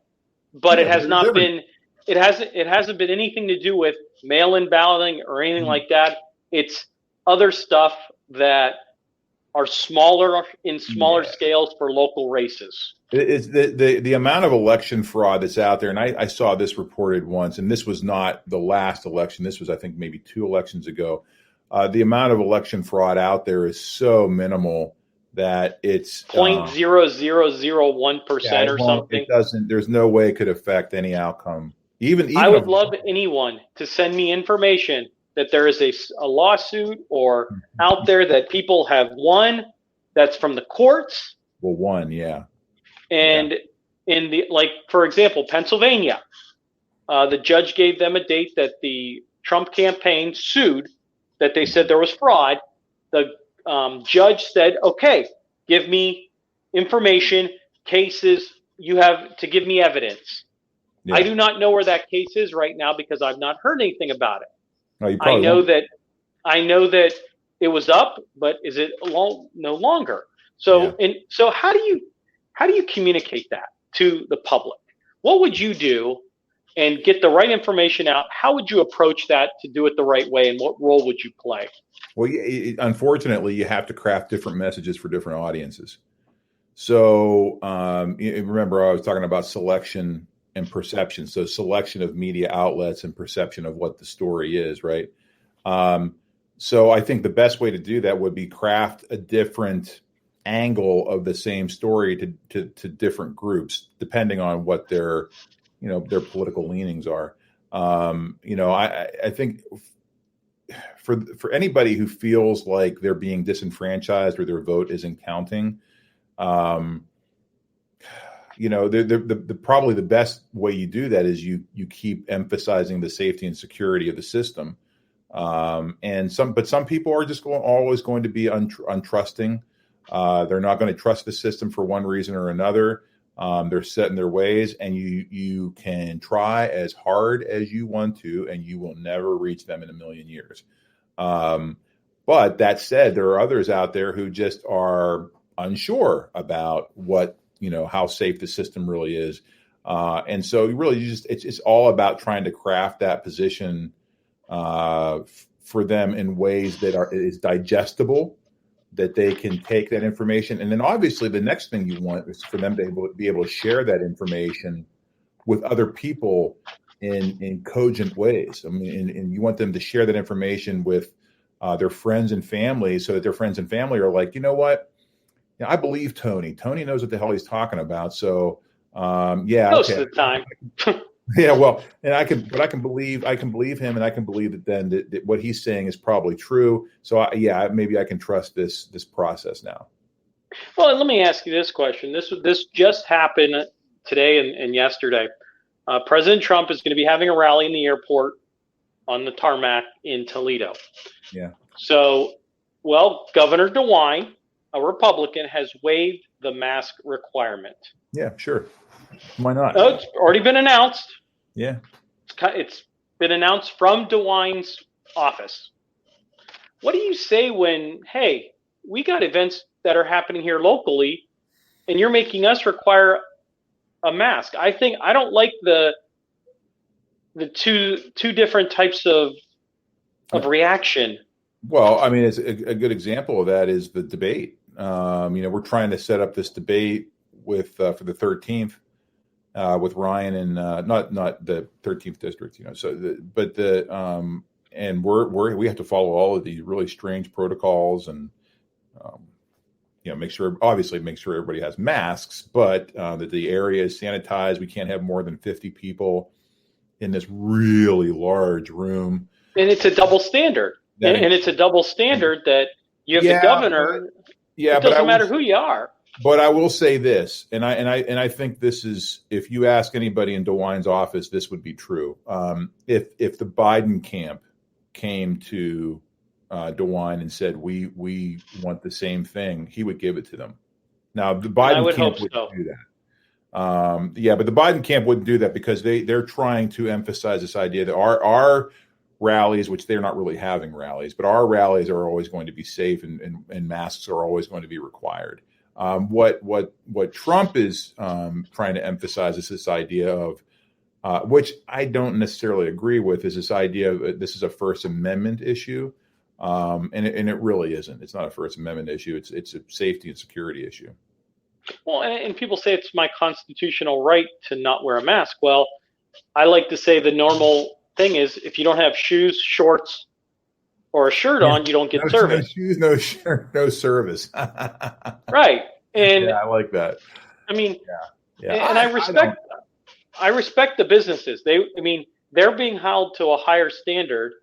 but it has not been. It hasn't been anything to do with mail-in balloting or anything like that. It's other stuff that are smaller scales for local races. It's the amount of election fraud that's out there, and I saw this reported once, and this was not the last election. This was, I think, maybe 2 elections ago. The amount of election fraud out there is so minimal that it's 0.0001% or something. It doesn't. There's no way it could affect any outcome. Even I would love anyone to send me information that there is a lawsuit or out there that people have won that's from the courts. Well, won, yeah. And for example, Pennsylvania, the judge gave them a date that the Trump campaign sued, that they said there was fraud. The judge said, okay, give me information, cases, you have to give me evidence. Yeah. I do not know where that case is right now because I've not heard anything about it. Oh, I know that it was up, but is it no longer? So so how do you communicate that to the public? What would you do and get the right information out? How would you approach that to do it the right way, and what role would you play? Well, unfortunately, you have to craft different messages for different audiences. So remember, I was talking about selection and perception. So selection of media outlets and perception of what the story is, right? So I think the best way to do that would be craft a different angle of the same story to different groups, depending on what their political leanings are. I think for anybody who feels like they're being disenfranchised or their vote isn't counting, probably the best way you do that is you keep emphasizing the safety and security of the system. But some people are just always going to be untrusting. They're not going to trust the system for one reason or another. They're set in their ways, and you can try as hard as you want to, and you will never reach them in a million years. But that said, there are others out there who just are unsure about how safe the system really is. And so it's all about trying to craft that position for them in ways that is digestible, that they can take that information. And then obviously the next thing you want is for them to be able to share that information with other people in cogent ways. I mean, and you want them to share that information with their friends and family, so that their friends and family are like, you know what? I believe Tony. Tony knows what the hell he's talking about. So most of the time. Yeah, well, and I can believe him, and I can believe that what he's saying is probably true. So maybe I can trust this process now. Well, let me ask you this question. This just happened today and yesterday. President Trump is going to be having a rally in the airport on the tarmac in Toledo. Yeah. So, Governor DeWine, a Republican, has waived the mask requirement. Yeah, sure. Why not? Oh, it's already been announced. Yeah. It's been announced from DeWine's office. What do you say when, hey, we got events that are happening here locally, and you're making us require a mask? I don't like the the two different types of reaction. Well, I mean, it's a good example of that is the debate. We're trying to set up this debate with for the 13th with Ryan and not the 13th district. And we have to follow all of these really strange protocols and make sure everybody has masks, but that the area is sanitized. We can't have more than 50 people in this really large room. And it's a double standard. And it's a double standard that you have the governor. It doesn't matter who you are. But I will say this, and I think this is, if you ask anybody in DeWine's office, this would be true. If the Biden camp came to DeWine and said we want the same thing, he would give it to them. Now the Biden camp wouldn't do that. But the Biden camp wouldn't do that because they're trying to emphasize this idea that our rallies, which they're not really having rallies, but our rallies are always going to be safe and masks are always going to be required. What Trump is trying to emphasize is this idea of, which I don't necessarily agree with, is this idea of this is a First Amendment issue, and it really isn't. It's not a First Amendment issue. It's a safety and security issue. Well, and people say it's my constitutional right to not wear a mask. Well, I like to say the normal thing is if you don't have shoes, shorts, or a shirt on, you don't get service. No shoes, no shirt, no service. Right. And I like that. I mean, and I respect the businesses. They're being held to a higher standard,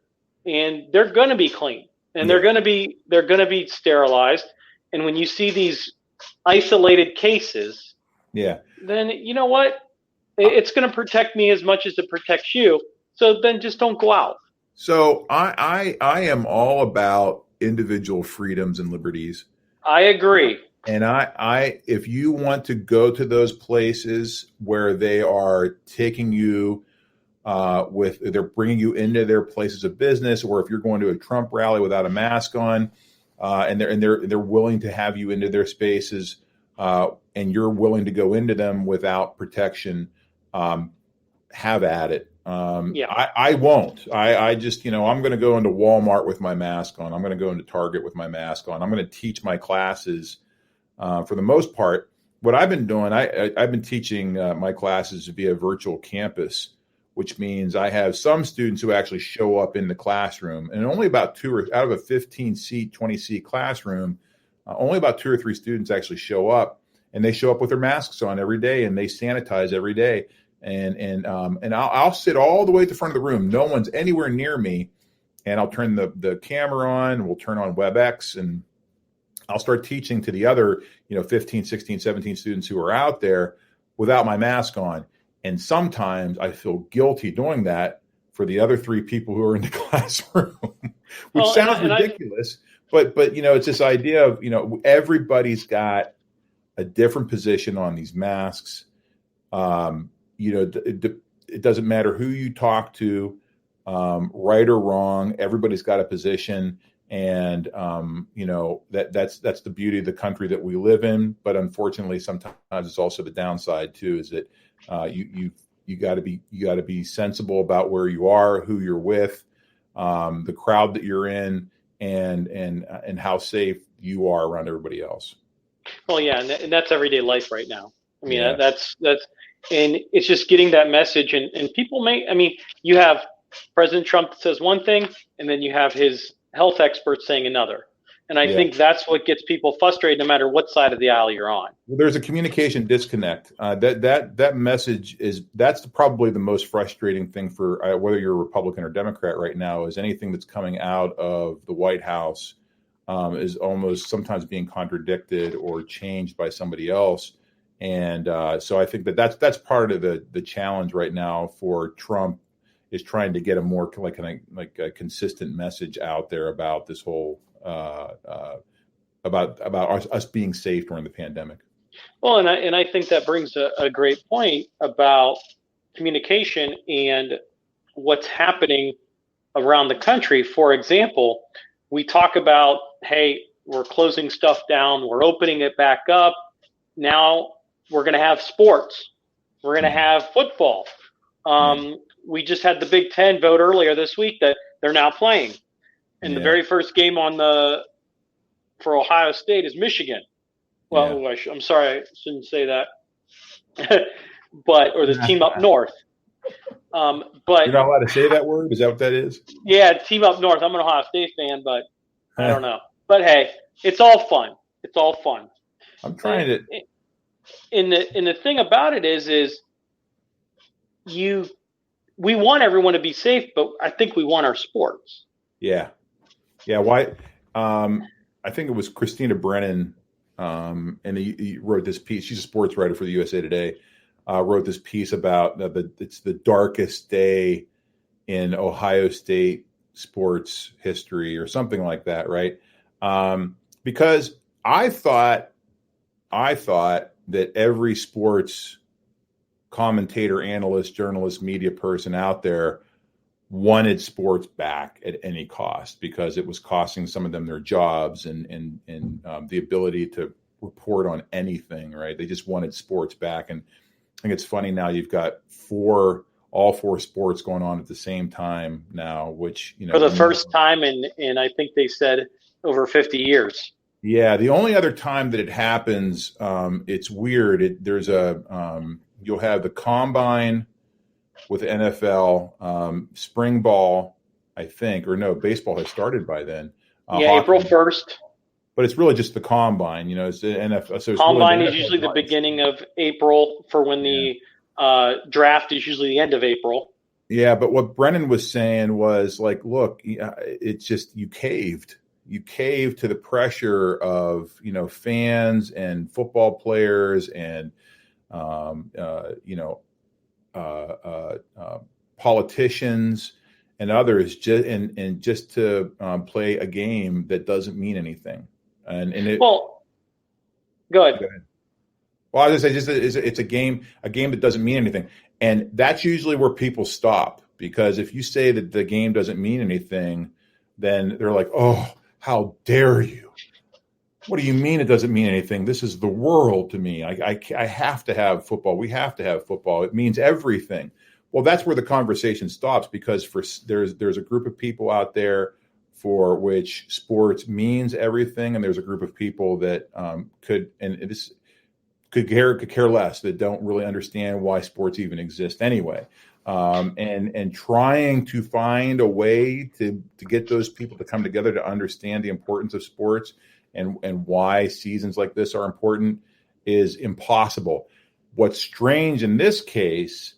and they're going to be clean, and they're going to be sterilized. And when you see these isolated cases, then you know what? It's going to protect me as much as it protects you. So then just don't go out. So I am all about individual freedoms and liberties. I agree. And I if you want to go to those places where they are taking you they're bringing you into their places of business, or if you're going to a Trump rally without a mask on, and they're willing to have you into their spaces, and you're willing to go into them without protection, have at it. I won't. I just, I'm going to go into Walmart with my mask on. I'm going to go into Target with my mask on. I'm going to teach my classes. For the most part, what I've been doing, I've been teaching my classes via virtual campus, which means I have some students who actually show up in the classroom, and only about out of a 15-seat, 20-seat classroom, only about 2 or 3 students actually show up, and they show up with their masks on every day, and they sanitize every day. And I'll sit all the way at the front of the room. No one's anywhere near me, and I'll turn the camera on. We'll turn on WebEx, and I'll start teaching to the other 15, 16, 17 students who are out there without my mask on. And sometimes I feel guilty doing that for the other 3 people who are in the classroom, which sounds ridiculous. But it's this idea of everybody's got a different position on these masks. It doesn't matter who you talk to, right or wrong. Everybody's got a position, and that's the beauty of the country that we live in. But unfortunately, sometimes it's also the downside too. Is that you got to be sensible about where you are, who you're with, the crowd that you're in, and how safe you are around everybody else. Well, yeah, and that's everyday life right now. I mean, that's. And it's just getting that message, and people you have President Trump that says one thing, and then you have his health experts saying another. And I think that's what gets people frustrated no matter what side of the aisle you're on. Well, there's a communication disconnect. That message that's probably the most frustrating thing for whether you're a Republican or Democrat right now, is anything that's coming out of the White House is almost sometimes being contradicted or changed by somebody else. And so I think that's part of the challenge right now for Trump, is trying to get a more like a consistent message out there about this whole about us being safe during the pandemic. Well, and I think that brings a great point about communication and what's happening around the country. For example, we talk about, hey, we're closing stuff down, we're opening it back up. Now we're going to have sports. We're going to have football. we just had the Big Ten vote earlier this week that they're now playing. And the very first game for Ohio State is Michigan. Well, I'm sorry, I shouldn't say that. Or the team up north. But you're not allowed to say that word? Is that what that is? Yeah, team up north. I'm an Ohio State fan, but I don't know. But hey, it's all fun. It's all fun. I'm trying to. And the thing about it is we want everyone to be safe, but I think we want our sports. Yeah. Why? I think it was Christina Brennan, and he wrote this piece. She's a sports writer for the USA Today. Wrote this piece about it's the darkest day in Ohio State sports history or something like that, right? Because I thought that every sports commentator, analyst, journalist, media person out there wanted sports back at any cost because it was costing some of them their jobs and the ability to report on anything, right? They just wanted sports back. And I think it's funny now you've got all four sports going on at the same time now, which, for the first time in I think they said over 50 years. Yeah. The only other time that it happens, it's weird. You'll have the combine with NFL, spring ball, I think, or no, baseball has started by then. April 1st. But it's really just the combine, it's the NFL. So combine is usually the beginning of April for when the draft is usually the end of April. Yeah, but what Brennan was saying was like, look, it's just you caved. You caved to the pressure of, fans and football players and, politicians and others just to play a game that doesn't mean anything. Go ahead. Well, I was going to say, it's a game that doesn't mean anything. And that's usually where people stop, because if you say that the game doesn't mean anything, then they're like, oh, how dare you? What do you mean it doesn't mean anything? This is the world to me. I have to have football. We have to have football. It means everything. Well, that's where the conversation stops, because there's a group of people out there for which sports means everything, and there's a group of people that could care less, that don't really understand why sports even exist anyway. And trying to find a way to get those people to come together to understand the importance of sports and why seasons like this are important is impossible. What's strange in this case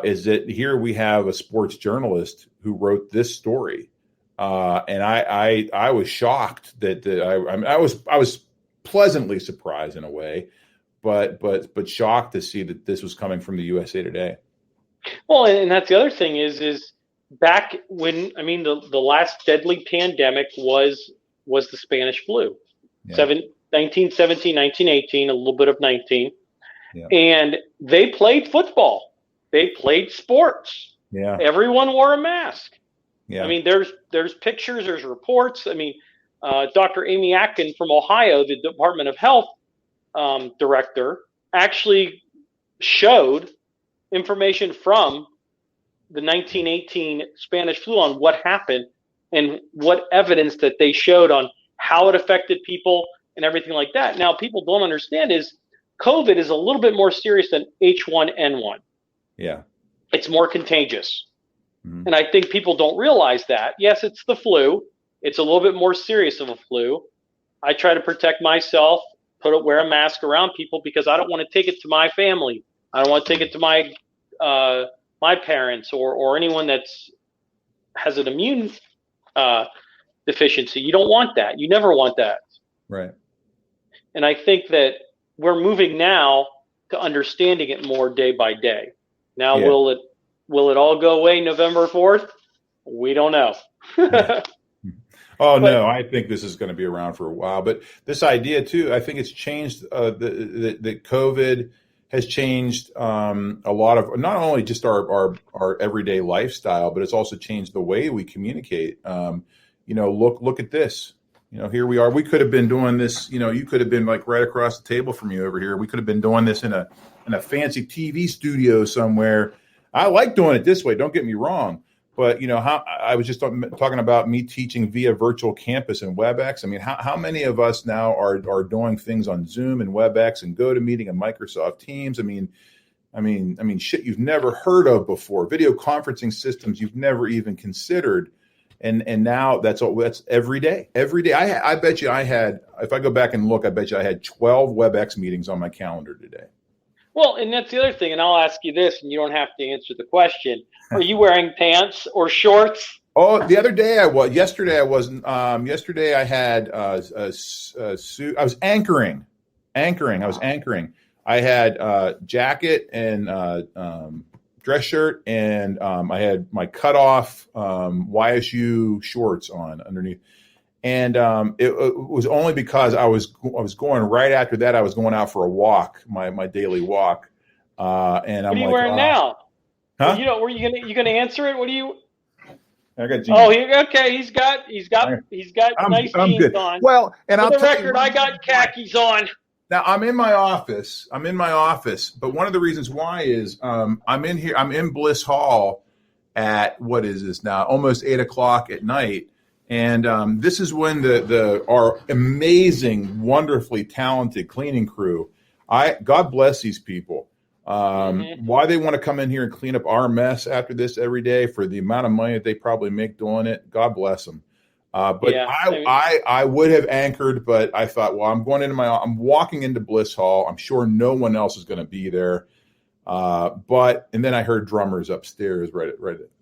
is that here we have a sports journalist who wrote this story. And I was shocked that I was pleasantly surprised in a way, but shocked to see that this was coming from the USA Today. Well, and that's the other thing is back when, the last deadly pandemic was the Spanish flu, 1917, 1918, a little bit of 19. Yeah. And they played football. They played sports. Yeah. Everyone wore a mask. Yeah. There's pictures, there's reports. Dr. Amy Atkin from Ohio, the Department of Health director, actually showed information from the 1918 Spanish flu on what happened and what evidence that they showed on how it affected people and everything like that. Now, people don't understand is COVID is a little bit more serious than H1N1. Yeah. It's more contagious. Mm-hmm. And I think people don't realize that. Yes, it's the flu. It's a little bit more serious of a flu. I try to protect myself, wear a mask around people because I don't want to take it to my family. I don't want to take it to my parents or anyone has an immune deficiency. You don't want that. You never want that. Right. And I think that we're moving now to understanding it more day by day. Now, will it all go away November 4th? We don't know. No, I think this is going to be around for a while. But this idea too, I think it's changed. That COVID has changed a lot of not only just our everyday lifestyle, but it's also changed the way we communicate. Look at this. Here we are. We could have been doing this. You could have been like right across the table from you over here. We could have been doing this in a fancy TV studio somewhere. I like doing it this way. Don't get me wrong. But, how I was just talking about me teaching via virtual campus and WebEx. I mean, how many of us now are doing things on Zoom and WebEx and GoToMeeting and Microsoft Teams? I mean, shit you've never heard of before. Video conferencing systems you've never even considered. And now that's every day. Every day. I bet you I had, if I go back and look, I bet you I had 12 WebEx meetings on my calendar today. Well, and that's the other thing, and I'll ask you this, and you don't have to answer the question. Are you wearing pants or shorts? Oh, the other day I was. Yesterday I wasn't. Yesterday I had a suit. I was anchoring. I was anchoring. I had jacket and dress shirt, and I had my cutoff YSU shorts on underneath. And it was only because I was going right after that. I was going out for a walk, my daily walk. And what are you wearing now? Huh? Were you gonna answer it? What do you? I got jeans. Oh, okay. He's got nice jeans good. on. Well, and for I'll the tell record, I got khakis on. Now I'm in my office. But one of the reasons why is I'm in here. I'm in Bliss Hall at what is this now? Almost 8:00 at night. And this is when our amazing, wonderfully talented cleaning crew. God bless these people. Why they want to come in here and clean up our mess after this every day for the amount of money that they probably make doing it. God bless them. I would have anchored, but I thought, well, I'm walking into Bliss Hall. I'm sure no one else is going to be there. And then I heard drummers upstairs, right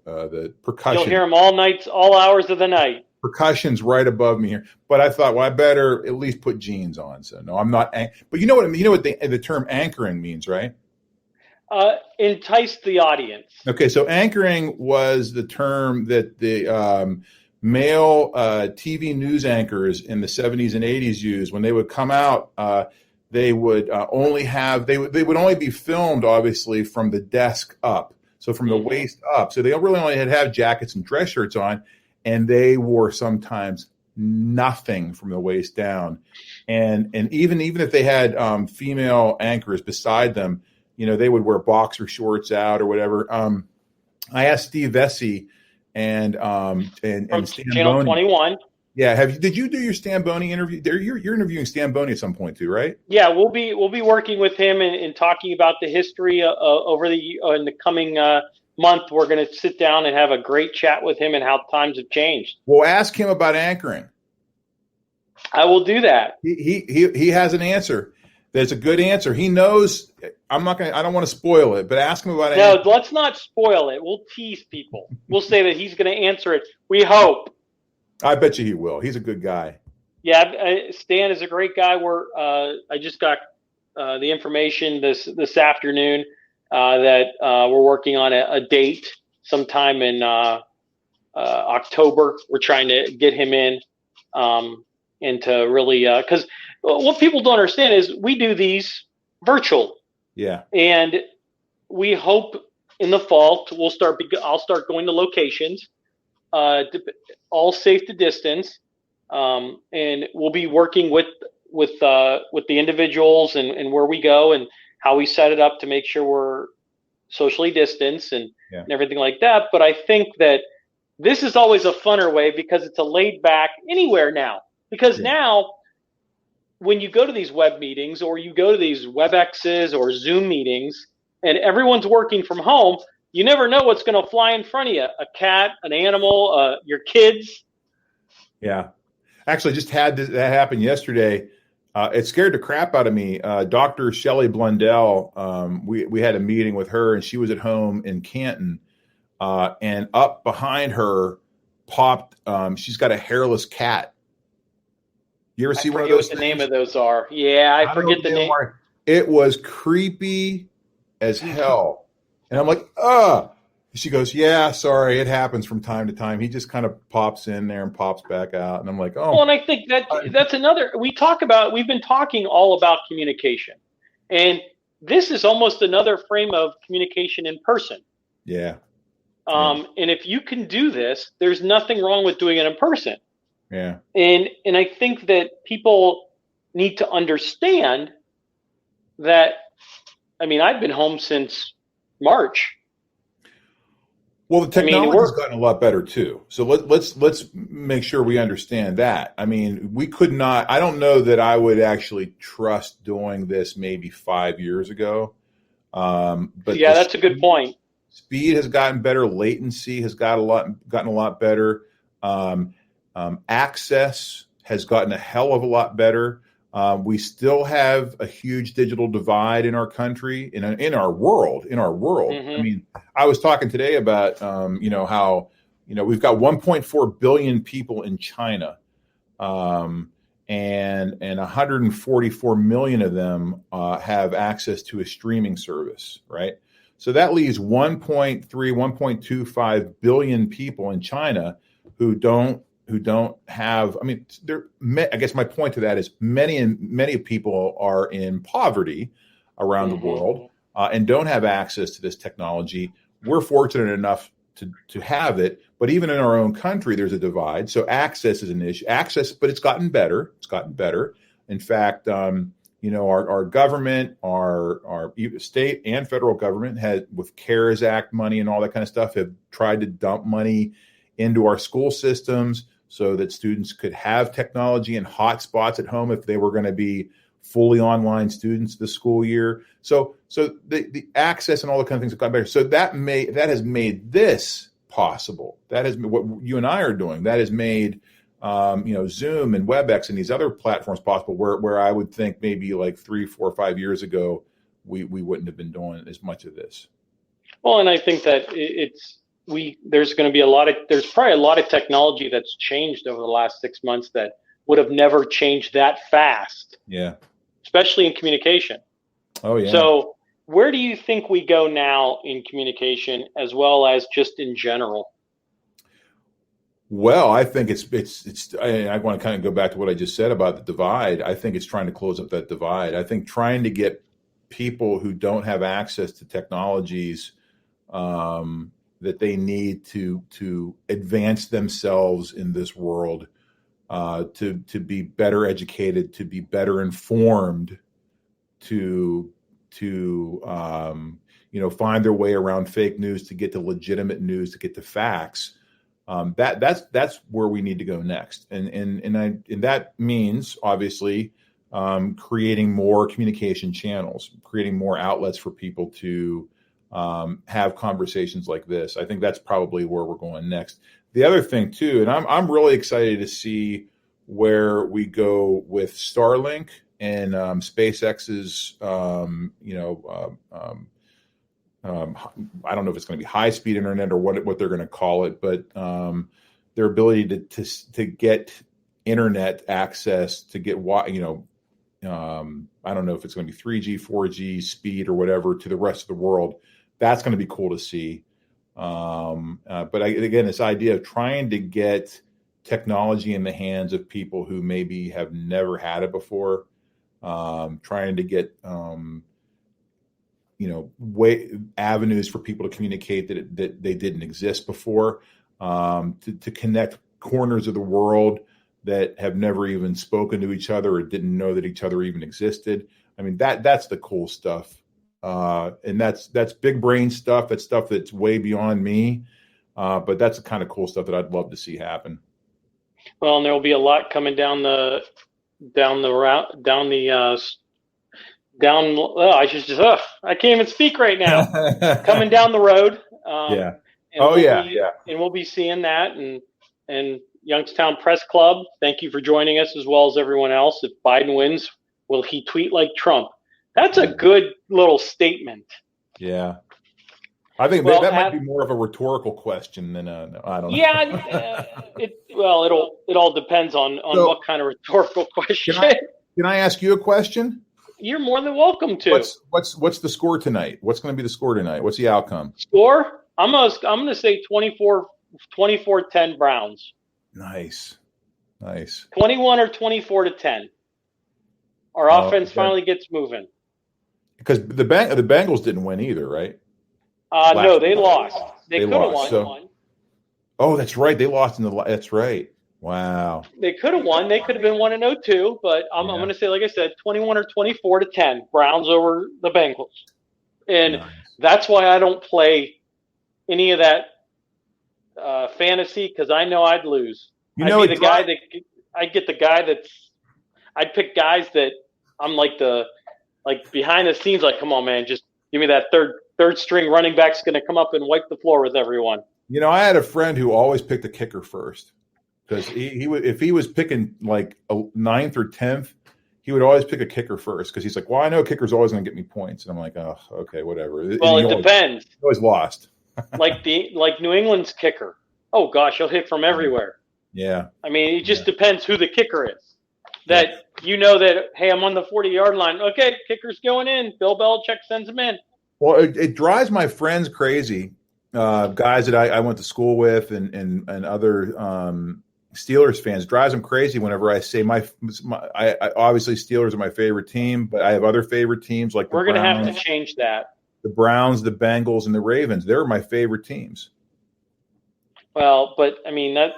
the percussion. You'll hear them all hours of the night. Percussion's right above me here, but I thought, well, I better at least put jeans on. So no, I'm not. But you know what I mean? You know what the term anchoring means, right? Entice the audience. Okay, so anchoring was the term that the male TV news anchors in the 70s and 80s used when they would come out. They would only be filmed, obviously, from the desk up, so from the waist up. So they really only had to have jackets and dress shirts on. And they wore sometimes nothing from the waist down, and even if they had female anchors beside them, they would wear boxer shorts out or whatever. I asked Steve Vesey and from Stan Channel Boney. 21. Yeah, did you do your Stan Boney interview? You're interviewing Stan Boney at some point too, right? Yeah, we'll be working with him and talking about the history in the coming month. We're going to sit down and have a great chat with him and how times have changed. Well, ask him about anchoring. I will do that. He has an answer. That's a good answer. He knows. I don't want to spoil it, but ask him about anchoring. No, let's not spoil it. We'll tease people. We'll say that he's going to answer it. We hope. I bet you he will. He's a good guy. Yeah, Stan is a great guy. I just got the information this afternoon. That we're working on a date sometime in October. We're trying to get him in and to really because what people don't understand is we do these virtual. Yeah. And we hope in the fall I'll start going to locations, all safe to distance, and we'll be working with the individuals and where we go and how we set it up to make sure we're socially distanced and everything like that. But I think that this is always a funner way because it's a laid back anywhere now. Because now when you go to these web meetings or you go to these WebExes or Zoom meetings and everyone's working from home, you never know what's going to fly in front of you. A cat, an animal, your kids. Yeah. Actually, just had that happen yesterday. It scared the crap out of me. Dr. Shelley Blundell, we had a meeting with her, and she was at home in Canton. And up behind her popped, she's got a hairless cat. You ever see one of those? What the name of those are? Yeah, I forget the name. It was creepy as hell. And I'm like, ugh. She goes, yeah, sorry, it happens from time to time. He just kind of pops in there and pops back out. And I'm like, oh. Well, and I think that's another, we've been talking all about communication. And this is almost another frame of communication in person. Yeah. And if you can do this, there's nothing wrong with doing it in person. Yeah. And I think that people need to understand that, I mean, I've been home since March. Well, the technology has gotten a lot better too. So let's make sure we understand that. I mean, we could not. I don't know that I would actually trust doing this maybe 5 years ago. But yeah, that's a good point. Speed has gotten better. Latency has gotten a lot better. Access has gotten a hell of a lot better. We still have a huge digital divide in our country, in our world. Mm-hmm. I mean, I was talking today about how we've got 1.4 billion people in China, and 144 million of them have access to a streaming service, right? So that leaves 1.25 billion people in China who don't have. I mean, I guess my point to that is many people are in poverty around the world and don't have access to this technology. We're fortunate enough to have it, but even in our own country, there's a divide. So access is an issue. But it's gotten better. In fact, our government, our state and federal government had, with CARES Act money and all that kind of stuff, have tried to dump money into our school systems so that students could have technology and hotspots at home if they were going to be fully online students this school year. So the access and all the kind of things have gotten better. So that has made this possible. That has what you and I are doing. That has made Zoom and WebEx and these other platforms possible. Where I would think maybe like 3, 4, 5 years ago we wouldn't have been doing as much of this. Well, and I think that there's going to be there's probably a lot of technology that's changed over the last 6 months that would have never changed that fast. Yeah. Especially in communication. Oh yeah. So where do you think we go now in communication as well as just in general? Well, I think I want to kind of go back to what I just said about the divide. I think it's trying to close up that divide. I think trying to get people who don't have access to technologies that they need to advance themselves in this world, to be better educated, to be better informed, to find their way around fake news, to get to legitimate news, to get to facts. That's where we need to go next, and that means obviously creating more communication channels, creating more outlets for people to have conversations like this. I think that's probably where we're going next. The other thing too, and I'm really excited to see where we go with Starlink and SpaceX's, I don't know if it's going to be high-speed internet or what they're going to call it, but their ability to get internet access, to get I don't know if it's going to be 3G, 4G speed or whatever to the rest of the world. That's going to be cool to see. But again, this idea of trying to get technology in the hands of people who maybe have never had it before, trying to get avenues for people to communicate that they didn't exist before, to connect corners of the world that have never even spoken to each other or didn't know that each other even existed. I mean, that's the cool stuff. And that's big brain stuff. That's stuff that's way beyond me. But that's the kind of cool stuff that I'd love to see happen. Well, and there will be a lot coming down the route, I can't even speak right now. Coming down the road. Yeah. And we'll be seeing that. And Youngstown Press Club, thank you for joining us, as well as everyone else. If Biden wins, will he tweet like Trump? That's a good little statement. Yeah. I think that might be more of a rhetorical question than I don't know. Yeah. It all depends on what kind of rhetorical question. Can I ask you a question? You're more than welcome to. What's the score tonight? What's going to be the score tonight? What's the outcome? Score? I'm gonna say 24-10 Browns. Nice. 21 or 24-10. Our offense finally gets moving. Because the Bengals didn't win either, right? No, they lost. They could have won. Oh, that's right. They lost that's right. Wow. They could have won. They could have been 1-0 too, but I'm going to say, like I said, 21 or 24-10 Browns over the Bengals. And that's why I don't play any of that fantasy because I know I'd lose. You know, I'd get the guy I'd pick guys that I'm like behind the scenes, like, come on, man, just give me that third string running back's going to come up and wipe the floor with everyone. You know, I had a friend who always picked a kicker first because he would, if he was picking like a 9th or 10th, he would always pick a kicker first because he's like, well, I know kicker's always going to get me points. And I'm like, oh, okay, whatever. Well, it depends. He always lost. like New England's kicker. Oh, gosh, he'll hit from everywhere. Yeah. I mean, it just depends who the kicker is. That you know that, hey, I'm on the 40-yard line. Okay, kicker's going in. Bill Belichick sends him in. Well, it drives my friends crazy, guys that I went to school with and other Steelers fans. It drives them crazy whenever I say I obviously Steelers are my favorite team, but I have other favorite teams like we're going to have to change that. The Browns, the Bengals, and the Ravens. They're my favorite teams. Well, but I mean that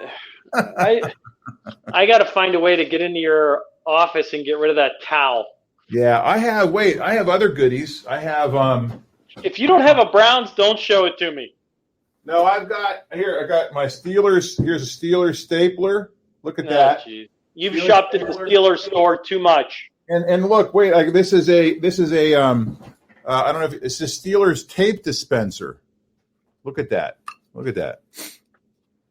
I got to find a way to get into your office and get rid of that towel. Yeah, I have other goodies. I have if you don't have a Browns, don't show it to me. No, I got my Steelers. Here's a Steelers stapler. Look at that. Geez. You've shopped at the Steelers store too much. And look, wait, this is a I don't know if it's a Steelers tape dispenser. Look at that. Look at that.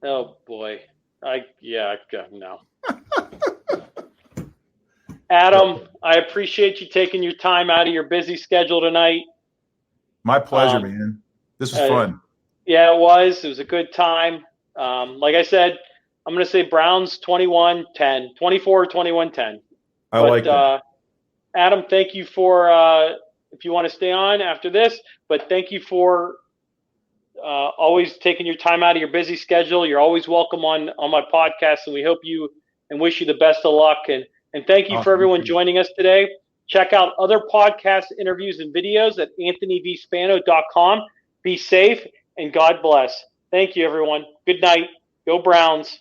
Oh boy. No. Adam, I appreciate you taking your time out of your busy schedule tonight. My pleasure, man. This was fun. Yeah, it was. It was a good time. Like I said, I'm going to say Browns 21-10, 24-21-10. Like that. Adam, thank you for if you want to stay on after this, but thank you for always taking your time out of your busy schedule. You're always welcome on my podcast, and we hope you and wish you the best of luck. And thank you for everyone joining us today. Check out other podcast interviews and videos at anthonyvspano.com. Be safe and God bless. Thank you, everyone. Good night. Go Browns.